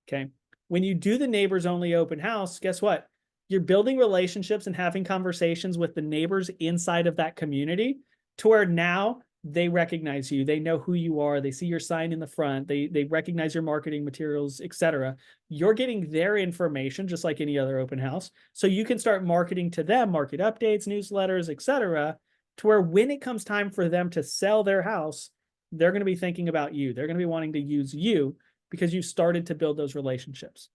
Okay. When you do the neighbors only open house, guess what? You're building relationships and having conversations with the neighbors inside of that community to where now they recognize you. They know who you are. They see your sign in the front. They recognize your marketing materials, etc. You're getting their information just like any other open house. So you can start marketing to them, market updates, newsletters, etc. to where when it comes time for them to sell their house, they're going to be thinking about you. They're going to be wanting to use you because you started to build those relationships.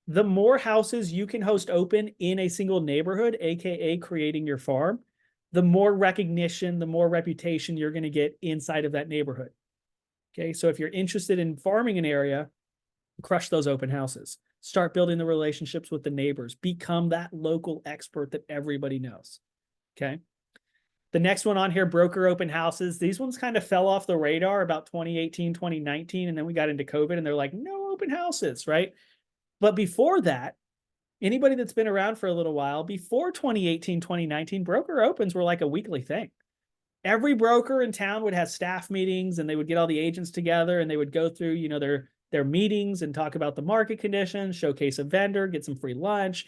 The more houses you can host open in a single neighborhood, AKA creating your farm, the more recognition, the more reputation you're going to get inside of that neighborhood. Okay, so if you're interested in farming an area, crush those open houses. Start building the relationships with the neighbors. Become that local expert that everybody knows. Okay. The next one on here, broker open houses. These ones kind of fell off the radar about 2018, 2019, and then we got into COVID and they're like, no open houses, right? But before that, anybody that's been around for a little while, before 2018, 2019, broker opens were like a weekly thing. Every broker in town would have staff meetings and they would get all the agents together and they would go through, their meetings and talk about the market conditions, showcase a vendor, get some free lunch.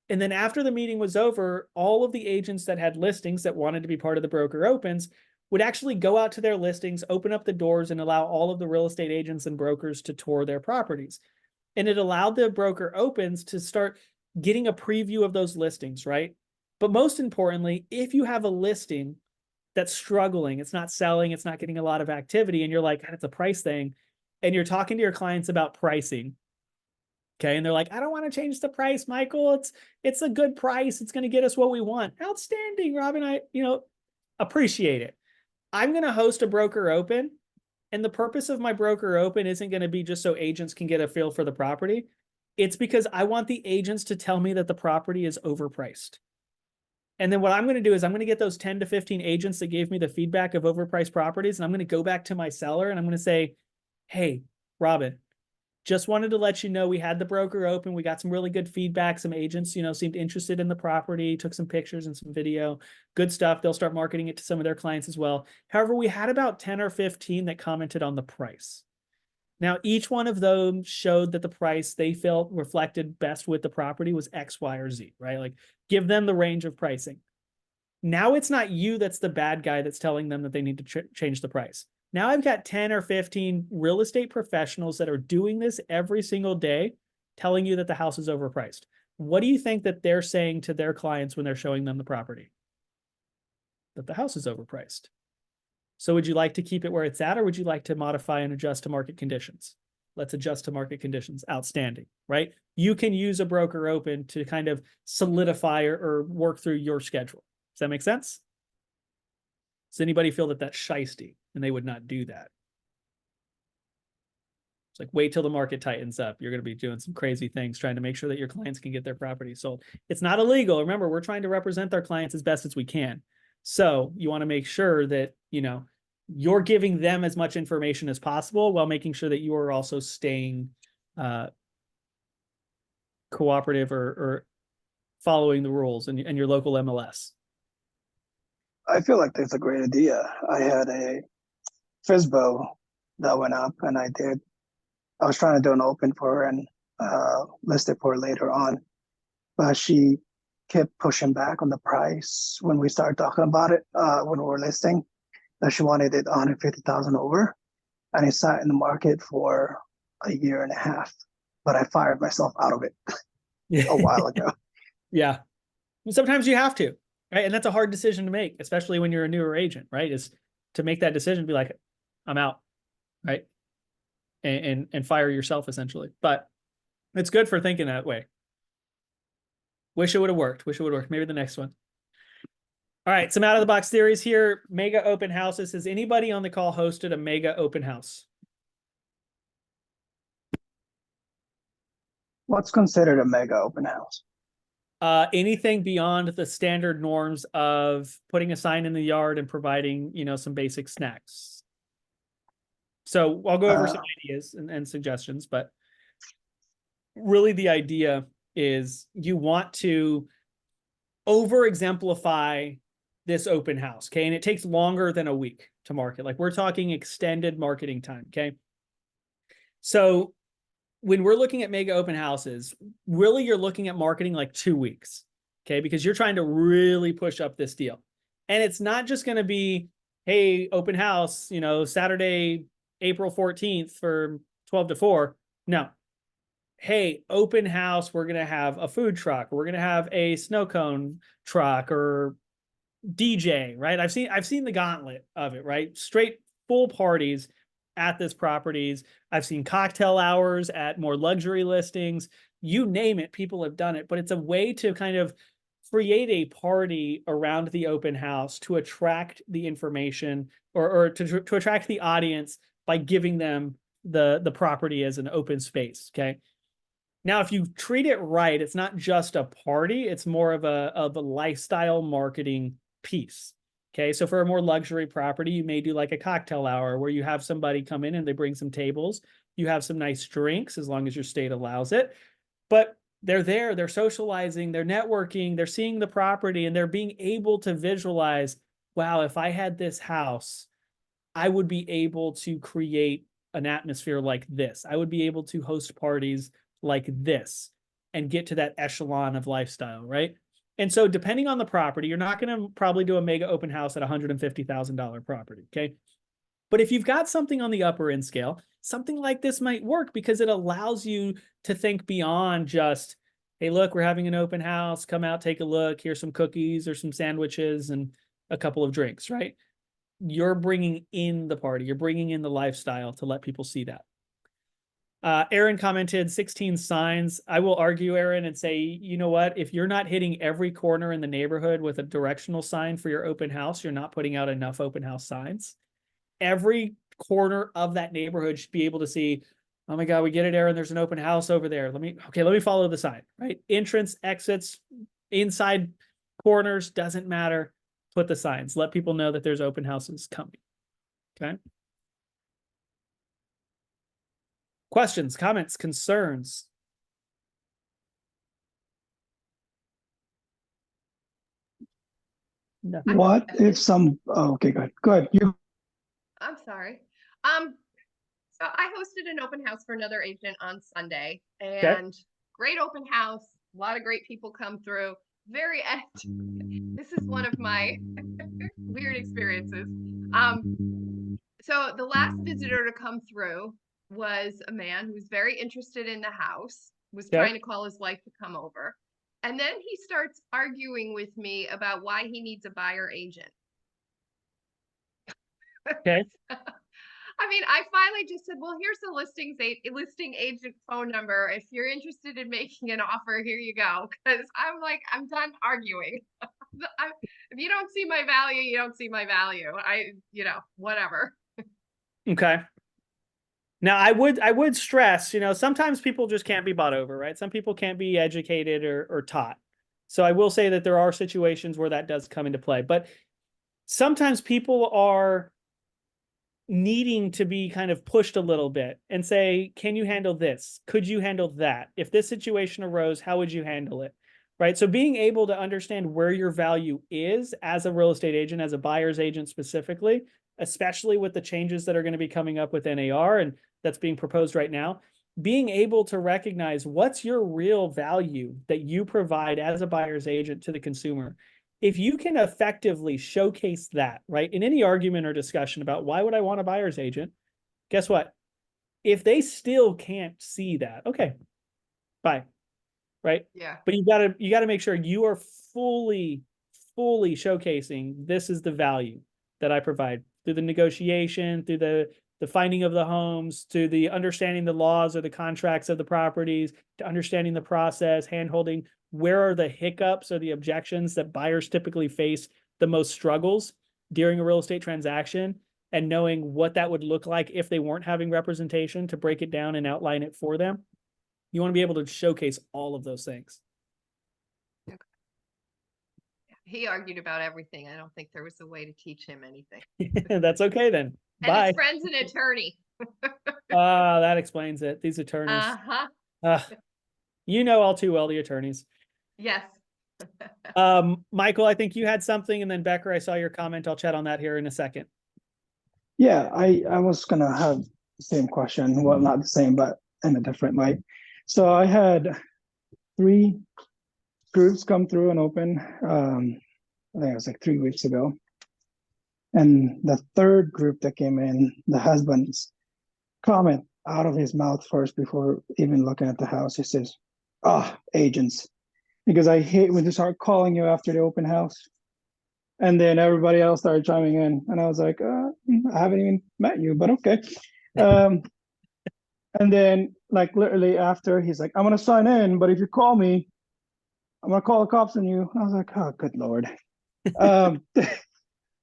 And then after the meeting was over, all of the agents that had listings that wanted to be part of the broker opens would actually go out to their listings, open up the doors and allow all of the real estate agents and brokers to tour their properties. And it allowed the broker opens to start getting a preview of those listings, right? But most importantly, if you have a listing that's struggling, it's not selling, it's not getting a lot of activity, and you're like, it's a price thing, and you're talking to your clients about pricing, okay? And they're like, I don't want to change the price, Michael. It's a good price. It's going to get us what we want. Outstanding, Robin. I appreciate it. I'm going to host a broker open, and the purpose of my broker open isn't going to be just so agents can get a feel for the property. It's because I want the agents to tell me that the property is overpriced. And then what I'm going to do is I'm going to get those 10 to 15 agents that gave me the feedback of overpriced properties. And I'm going to go back to my seller and I'm going to say, hey, Robin, just wanted to let you know we had the broker open. We got some really good feedback. Some agents, seemed interested in the property, took some pictures and some video. Good stuff. They'll start marketing it to some of their clients as well. However, we had about 10 or 15 that commented on the price. Now, each one of them showed that the price they felt reflected best with the property was X, Y, or Z, right? Like give them the range of pricing. Now it's not you that's the bad guy that's telling them that they need to change the price. Now I've got 10 or 15 real estate professionals that are doing this every single day, telling you that the house is overpriced. What do you think that they're saying to their clients when they're showing them the property? That the house is overpriced. So would you like to keep it where it's at, or would you like to modify and adjust to market conditions? Let's adjust to market conditions. Outstanding, right? You can use a broker open to kind of solidify or work through your schedule. Does that make sense? Does anybody feel that that's shysty and they would not do that? It's like, wait till the market tightens up. You're going to be doing some crazy things trying to make sure that your clients can get their property sold. It's not illegal. Remember, we're trying to represent our clients as best as we can. So you want to make sure that, you're giving them as much information as possible while making sure that you are also staying cooperative or following the rules and your local MLS. I feel like that's a great idea. I had a FISBO that went up, and I was trying to do an open for her and list it for her later on, but she kept pushing back on the price when we started talking about it when we were listing, that she wanted it 150,000 over, and it sat in the market for a year and a half, but I fired myself out of it a while ago. Yeah. Sometimes you have to, right? And that's a hard decision to make, especially when you're a newer agent, right? Is to make that decision, be like, I'm out, right? And fire yourself essentially. But it's good for thinking that way. Wish it would have worked. Wish it would have worked. Maybe the next one. All right, some out of the box theories here. Mega open houses. Has anybody on the call hosted a mega open house? What's considered a mega open house? Anything beyond the standard norms of putting a sign in the yard and providing, some basic snacks. So I'll go over some ideas and suggestions, but really the idea is you want to over exemplify this open house. Okay. And it takes longer than a week to market. Like we're talking extended marketing time. Okay. So when we're looking at mega open houses, really you're looking at marketing like 2 weeks. Okay. Because you're trying to really push up this deal. And it's not just going to be, hey, open house, Saturday, April 14th for 12 to 4. No. Hey, open house, we're going to have a food truck. We're going to have a snow cone truck or DJ, right? I've seen the gauntlet of it, right? Straight full parties at this properties. I've seen cocktail hours at more luxury listings. You name it, people have done it, but it's a way to kind of create a party around the open house to attract the information or to attract the audience by giving them the property as an open space. Okay. Now, if you treat it right, it's not just a party, it's more of a lifestyle marketing piece. Okay. So for a more luxury property, you may do like a cocktail hour where you have somebody come in and they bring some tables. You have some nice drinks as long as your state allows it. But they're there, they're socializing, they're networking, they're seeing the property, and they're being able to visualize, wow, if I had this house, I would be able to create an atmosphere like this. I would be able to host parties like this and get to that echelon of lifestyle, right? And so depending on the property, you're not going to probably do a mega open house at $150,000 property, okay? But if you've got something on the upper end scale, something like this might work because it allows you to think beyond just, hey, look, we're having an open house, come out, take a look, here's some cookies or some sandwiches and a couple of drinks, right? You're bringing in the party, you're bringing in the lifestyle to let people see that. Aaron commented 16 signs. I will argue, Aaron, and say, you know what? If you're not hitting every corner in the neighborhood with a directional sign for your open house, you're not putting out enough open house signs. Every corner of that neighborhood should be able to see, oh my God, we get it, Aaron. There's an open house over there. Let me follow the sign, right? Entrance, exits, inside corners, doesn't matter. Put the signs. Let people know that there's open houses coming. Okay. Questions, comments, concerns? No. What if okay, good. Good. I'm sorry. So I hosted an open house for another agent on Sunday, and great open house. A lot of great people come through. Very this is one of my weird experiences. So the last visitor to come through was a man who was very interested in the house, was trying to call his wife to come over. And then he starts arguing with me about why he needs a buyer agent. Okay. I mean, I finally just said, well, here's the listing agent phone number. If you're interested in making an offer, here you go. Because I'm like, I'm done arguing. If you don't see my value, you don't see my value. Whatever. Okay. Now I would stress, sometimes people just can't be bought over, right? Some people can't be educated or taught. So I will say that there are situations where that does come into play, but sometimes people are needing to be kind of pushed a little bit and say, can you handle this? Could you handle that? If this situation arose, how would you handle it? Right? So being able to understand where your value is as a real estate agent, as a buyer's agent specifically, especially with the changes that are going to be coming up with NAR and that's being proposed right now, being able to recognize what's your real value that you provide as a buyer's agent to the consumer. If you can effectively showcase that, right, in any argument or discussion about why would I want a buyer's agent, guess what? If they still can't see that, okay, bye, right? Yeah. But you gotta make sure you are fully showcasing this is the value that I provide through the negotiation, through the finding of the homes, to the understanding the laws or the contracts of the properties, to understanding the process, hand-holding, where are the hiccups or the objections that buyers typically face the most struggles during a real estate transaction, and knowing what that would look like if they weren't having representation to break it down and outline it for them. You want to be able to showcase all of those things. He argued about everything. I don't think there was a way to teach him anything. That's okay then. And Bye. his friend's an attorney. That explains it. These attorneys. Uh-huh. You know all too well the attorneys. Yes. Michael, I think you had something, and then Becker, I saw your comment. I'll chat on that here in a second. Yeah, I was gonna have the same question. Well, not the same, but in a different way. So I had 3 groups come through and open. I think it was like 3 weeks ago. And the third group that came in, the husband's comment out of his mouth first before even looking at the house. He says, agents. Because I hate when they start calling you after the open house. And then everybody else started chiming in. And I was like, I haven't even met you, but okay. And then like literally after, he's like, I'm going to sign in, but if you call me, I'm going to call the cops on you. I was like, oh, good Lord.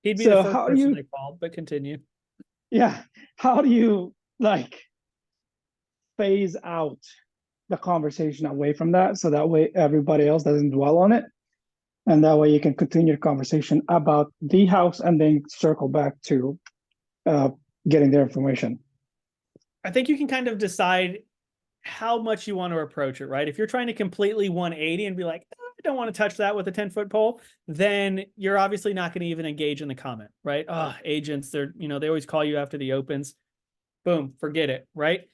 He'd be So the first how do person you- they called, but continue. Yeah. How do you like phase out the conversation away from that? So that way everybody else doesn't dwell on it. And that way you can continue the conversation about the house and then circle back to getting their information. I think you can kind of decide how much you want to approach it, right? If you're trying to completely 180 and be like, I don't want to touch that with a 10-foot pole, then you're obviously not going to even engage in the comment, right? Agents, they always call you after the opens. Boom, forget it, right?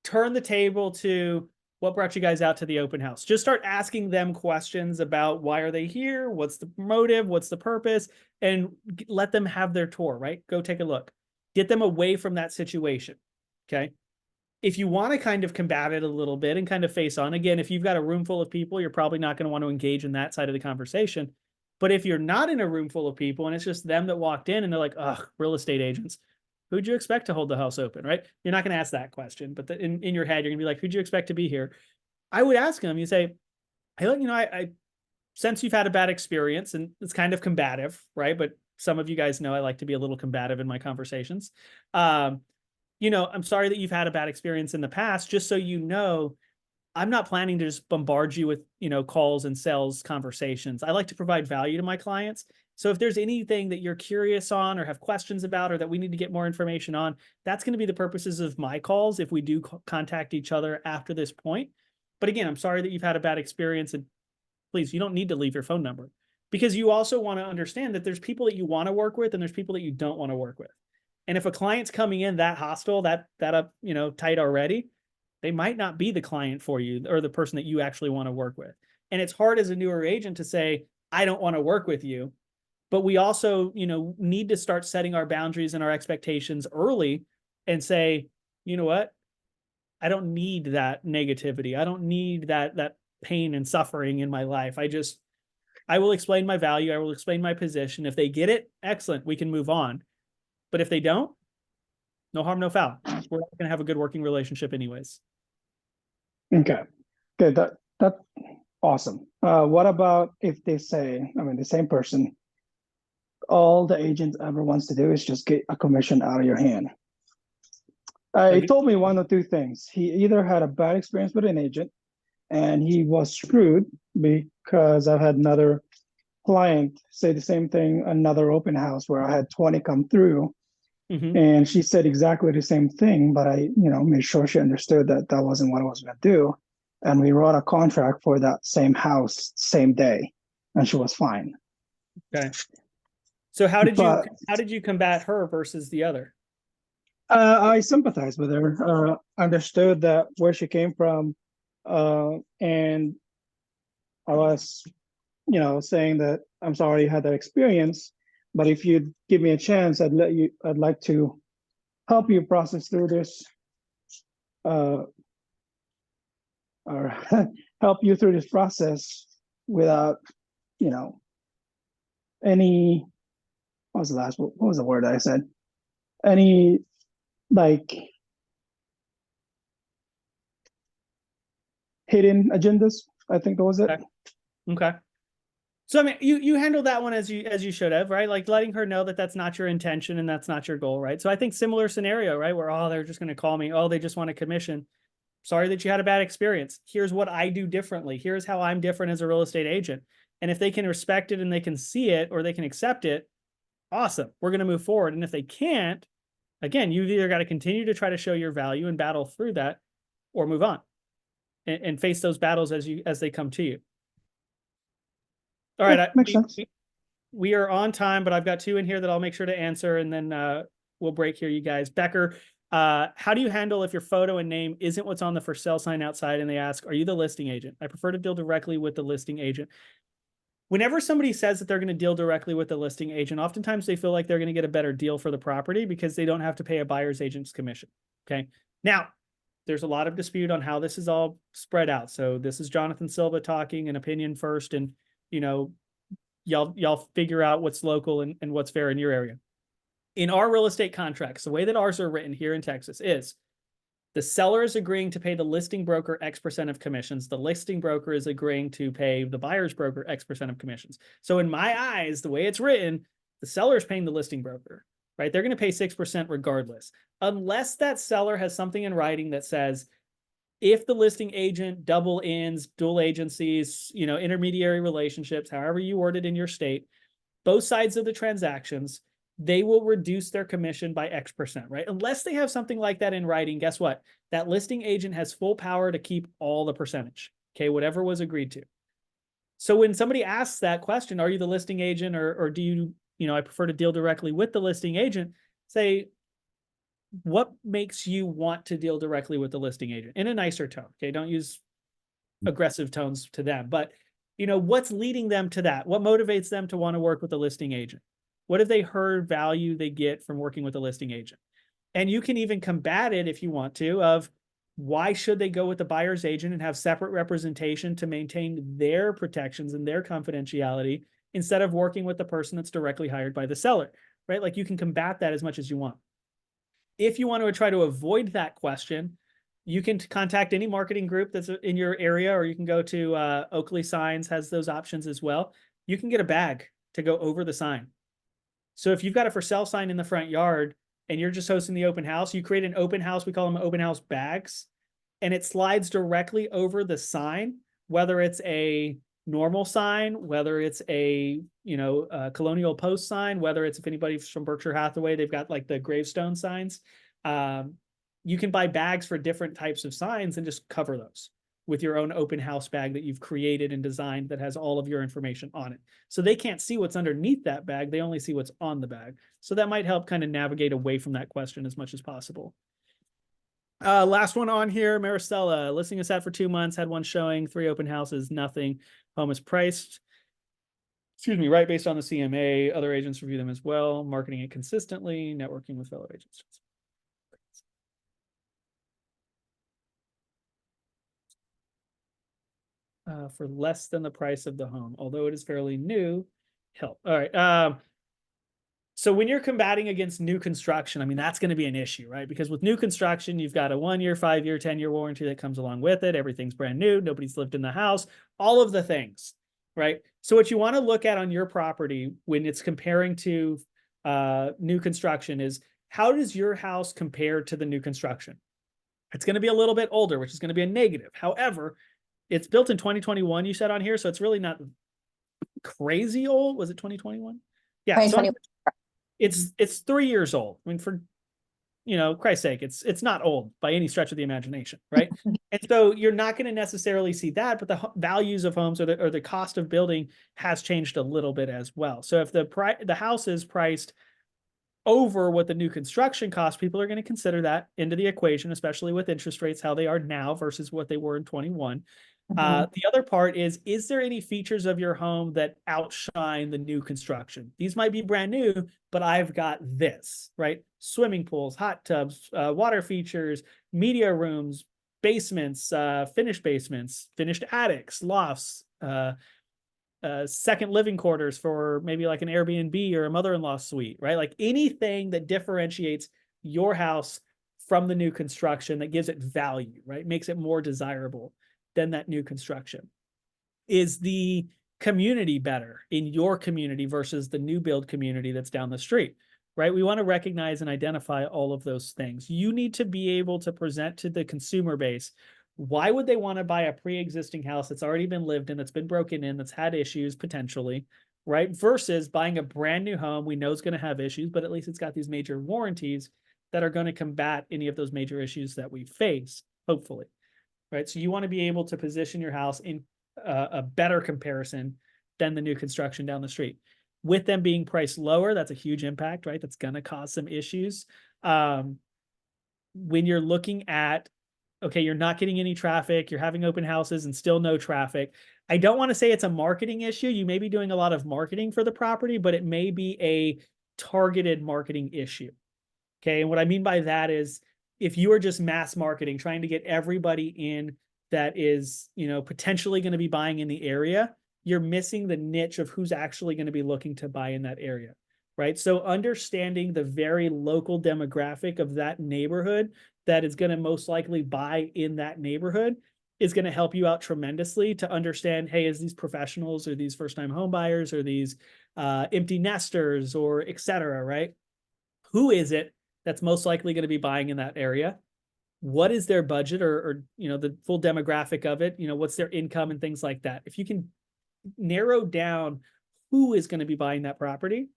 Turn the table to what brought you guys out to the open house. Just start asking them questions about why are they here? What's the motive? What's the purpose? And let them have their tour, right? Go take a look. Get them away from that situation, okay? If you want to kind of combat it a little bit and kind of face on, again, if you've got a room full of people, you're probably not going to want to engage in that side of the conversation. But if you're not in a room full of people and it's just them that walked in and they're like, real estate agents, who'd you expect to hold the house open, right? You're not going to ask that question, but in your head, you're going to be like, who'd you expect to be here? I would ask them, you say, hey, I sense you've had a bad experience, and it's kind of combative, right? But some of you guys know I like to be a little combative in my conversations. I'm sorry that you've had a bad experience in the past. Just so you know, I'm not planning to just bombard you with, calls and sales conversations. I like to provide value to my clients. So if there's anything that you're curious on or have questions about or that we need to get more information on, that's going to be the purposes of my calls if we do contact each other after this point. But again, I'm sorry that you've had a bad experience, and please, you don't need to leave your phone number, because you also want to understand that there's people that you want to work with and there's people that you don't want to work with. And if a client's coming in that hostile, that tight already, they might not be the client for you or the person that you actually want to work with. And it's hard as a newer agent to say, I don't want to work with you. But we also, need to start setting our boundaries and our expectations early and say, you know what? I don't need that negativity. I don't need that pain and suffering in my life. I will explain my value. I will explain my position. If they get it, excellent. We can move on. But if they don't, no harm, no foul. We're not going to have a good working relationship anyways. Okay. That's awesome. What about if they say, the same person, all the agent ever wants to do is just get a commission out of your hand? He told me 1 or 2 things. He either had a bad experience with an agent and he was screwed, because I've had another client say the same thing, another open house where I had 20 come through. Mm-hmm. And she said exactly the same thing, but I, made sure she understood that that wasn't what I was going to do. And we wrote a contract for that same house, same day, and she was fine. Okay. So how did But you combat her versus the other? I sympathize with her, understood that where she came from, and I was, saying that I'm sorry you had that experience, but if you'd give me a chance, I'd like to help you process through this, or help you through this process without, any, what was the word I said? Any, like, hidden agendas, I think that was it. Okay. Okay. So I mean, you handled that one as you should have, right? Like letting her know that that's not your intention and that's not your goal, right? So I think similar scenario, right? Where, oh, they're just going to call me. Oh, they just want a commission. Sorry that you had a bad experience. Here's what I do differently. Here's how I'm different as a real estate agent. And if they can respect it and they can see it or they can accept it, awesome. We're going to move forward. And if they can't, again, you've either got to continue to try to show your value and battle through that or move on and face those battles as they come to you. All right. Yeah, makes sense. We are on time, but I've got 2 in here that I'll make sure to answer, and then we'll break here, you guys. Becker, how do you handle if your photo and name isn't what's on the for sale sign outside and they ask, are you the listing agent? I prefer to deal directly with the listing agent. Whenever somebody says that they're going to deal directly with the listing agent, oftentimes they feel like they're going to get a better deal for the property because they don't have to pay a buyer's agent's commission. Okay. Now, there's a lot of dispute on how this is all spread out. So this is Johnathan Silva talking, an opinion first, and y'all figure out what's local and what's fair in your area. In our real estate contracts, the way that ours are written here in Texas is the seller is agreeing to pay the listing broker X% of commissions. The listing broker is agreeing to pay the buyer's broker X% of commissions. So in my eyes, the way it's written, the seller is paying the listing broker, right? They're going to pay 6% regardless, unless that seller has something in writing that says, if the listing agent double ends, dual agencies, intermediary relationships, however you word it in your state, both sides of the transactions, they will reduce their commission by X%, right? Unless they have something like that in writing, guess what? That listing agent has full power to keep all the percentage, okay? Whatever was agreed to. So when somebody asks that question, are you the listing agent or do you, I prefer to deal directly with the listing agent, say, what makes you want to deal directly with the listing agent in a nicer tone? Okay. Don't use aggressive tones to them, but what's leading them to that? What motivates them to want to work with the listing agent? What have they heard value they get from working with a listing agent? And you can even combat it if you want to, of why should they go with the buyer's agent and have separate representation to maintain their protections and their confidentiality instead of working with the person that's directly hired by the seller, right? Like you can combat that as much as you want. If you want to try to avoid that question, you can contact any marketing group that's in your area, or you can go to Oakley Signs has those options as well. You can get a bag to go over the sign. So if you've got a for sale sign in the front yard and you're just hosting the open house, you create an open house. We call them open house bags, and it slides directly over the sign, whether it's a normal sign, whether it's a Colonial Post sign, whether it's, if anybody's from Berkshire Hathaway, they've got like the gravestone signs. You can buy bags for different types of signs and just cover those with your own open house bag that you've created and designed that has all of your information on it. So they can't see what's underneath that bag. They only see what's on the bag. So that might help kind of navigate away from that question as much as possible. Last one on here, Maricela, listing is set for 2 months, had one showing, 3 open houses, nothing. Home is priced, right, based on the CMA. Other agents review them as well, marketing it consistently, networking with fellow agents. For less than the price of the home, although it is fairly new. Help. All right. So when you're combating against new construction, I mean, that's going to be an issue, right? Because with new construction, you've got a 1-year, 5-year, 10-year warranty that comes along with it. Everything's brand new. Nobody's lived in the house, all of the things, right? So what you want to look at on your property when it's comparing to new construction is, how does your house compare to the new construction? It's going to be a little bit older, which is going to be a negative. However, it's built in 2021, you said on here, so it's really not crazy old. Was it 2021? Yeah. 2021. So it's 3 years old. I mean, for Christ's sake, it's not old by any stretch of the imagination, right? And so you're not going to necessarily see that, but the values of homes or the cost of building has changed a little bit as well. So if the house is priced over what the new construction cost, people are going to consider that into the equation, especially with interest rates, how they are now versus what they were in 21. The other part is there any features of your home that outshine the new construction? These might be brand new, but I've got this, right? Swimming pools, hot tubs, water features, media rooms, basements, finished attics, lofts, second living quarters for maybe like an Airbnb or a mother-in-law suite, right? Like anything that differentiates your house from the new construction that gives it value, right? Makes it more desirable than that new construction. Is the community better in your community versus the new build community that's down the street, right? We want to recognize and identify all of those things. You need to be able to present to the consumer base, why would they want to buy a pre-existing house that's already been lived in, that's been broken in, that's had issues potentially, right? Versus buying a brand new home we know is going to have issues, but at least it's got these major warranties that are going to combat any of those major issues that we face, hopefully, right? So you want to be able to position your house in a better comparison than the new construction down the street. With them being priced lower, that's a huge impact, right? That's going to cause some issues. When you're looking at, okay, you're not getting any traffic, you're having open houses and still no traffic. I don't want to say it's a marketing issue. You may be doing a lot of marketing for the property, but it may be a targeted marketing issue. Okay, and what I mean by that is if you are just mass marketing, trying to get everybody in that is, potentially going to be buying in the area, you're missing the niche of who's actually going to be looking to buy in that area, right? So understanding the very local demographic of that neighborhood that is going to most likely buy in that neighborhood is going to help you out tremendously to understand, hey, is these professionals or these first-time home buyers or these empty nesters or et cetera, right? Who is it that's most likely going to be buying in that area? What is their budget or the full demographic of it? What's their income and things like that? If you can narrow down who is going to be buying that property,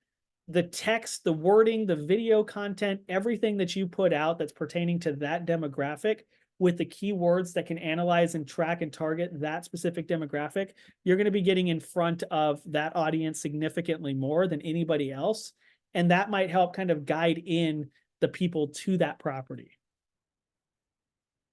the text, the wording, the video content, everything that you put out that's pertaining to that demographic with the keywords that can analyze and track and target that specific demographic, you're going to be getting in front of that audience significantly more than anybody else. And that might help kind of guide in the people to that property.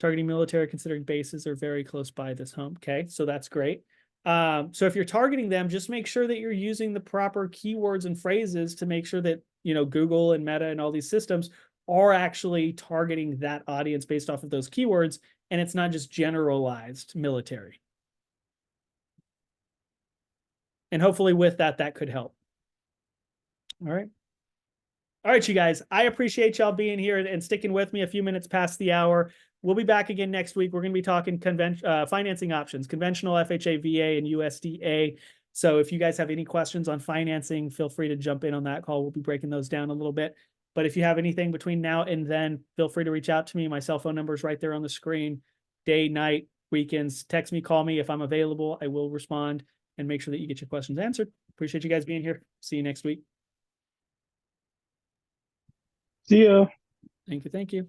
Targeting military, considering bases are very close by this home. Okay, so that's great. So if you're targeting them, just make sure that you're using the proper keywords and phrases to make sure that, Google and Meta and all these systems are actually targeting that audience based off of those keywords. And it's not just generalized military. And hopefully with that, that could help. All right. All right, you guys, I appreciate y'all being here and sticking with me a few minutes past the hour. We'll be back again next week. We're going to be talking financing options, conventional FHA, VA, and USDA. So if you guys have any questions on financing, feel free to jump in on that call. We'll be breaking those down a little bit. But if you have anything between now and then, feel free to reach out to me. My cell phone number is right there on the screen. Day, night, weekends, text me, call me. If I'm available, I will respond and make sure that you get your questions answered. Appreciate you guys being here. See you next week. See ya. Thank you. Thank you.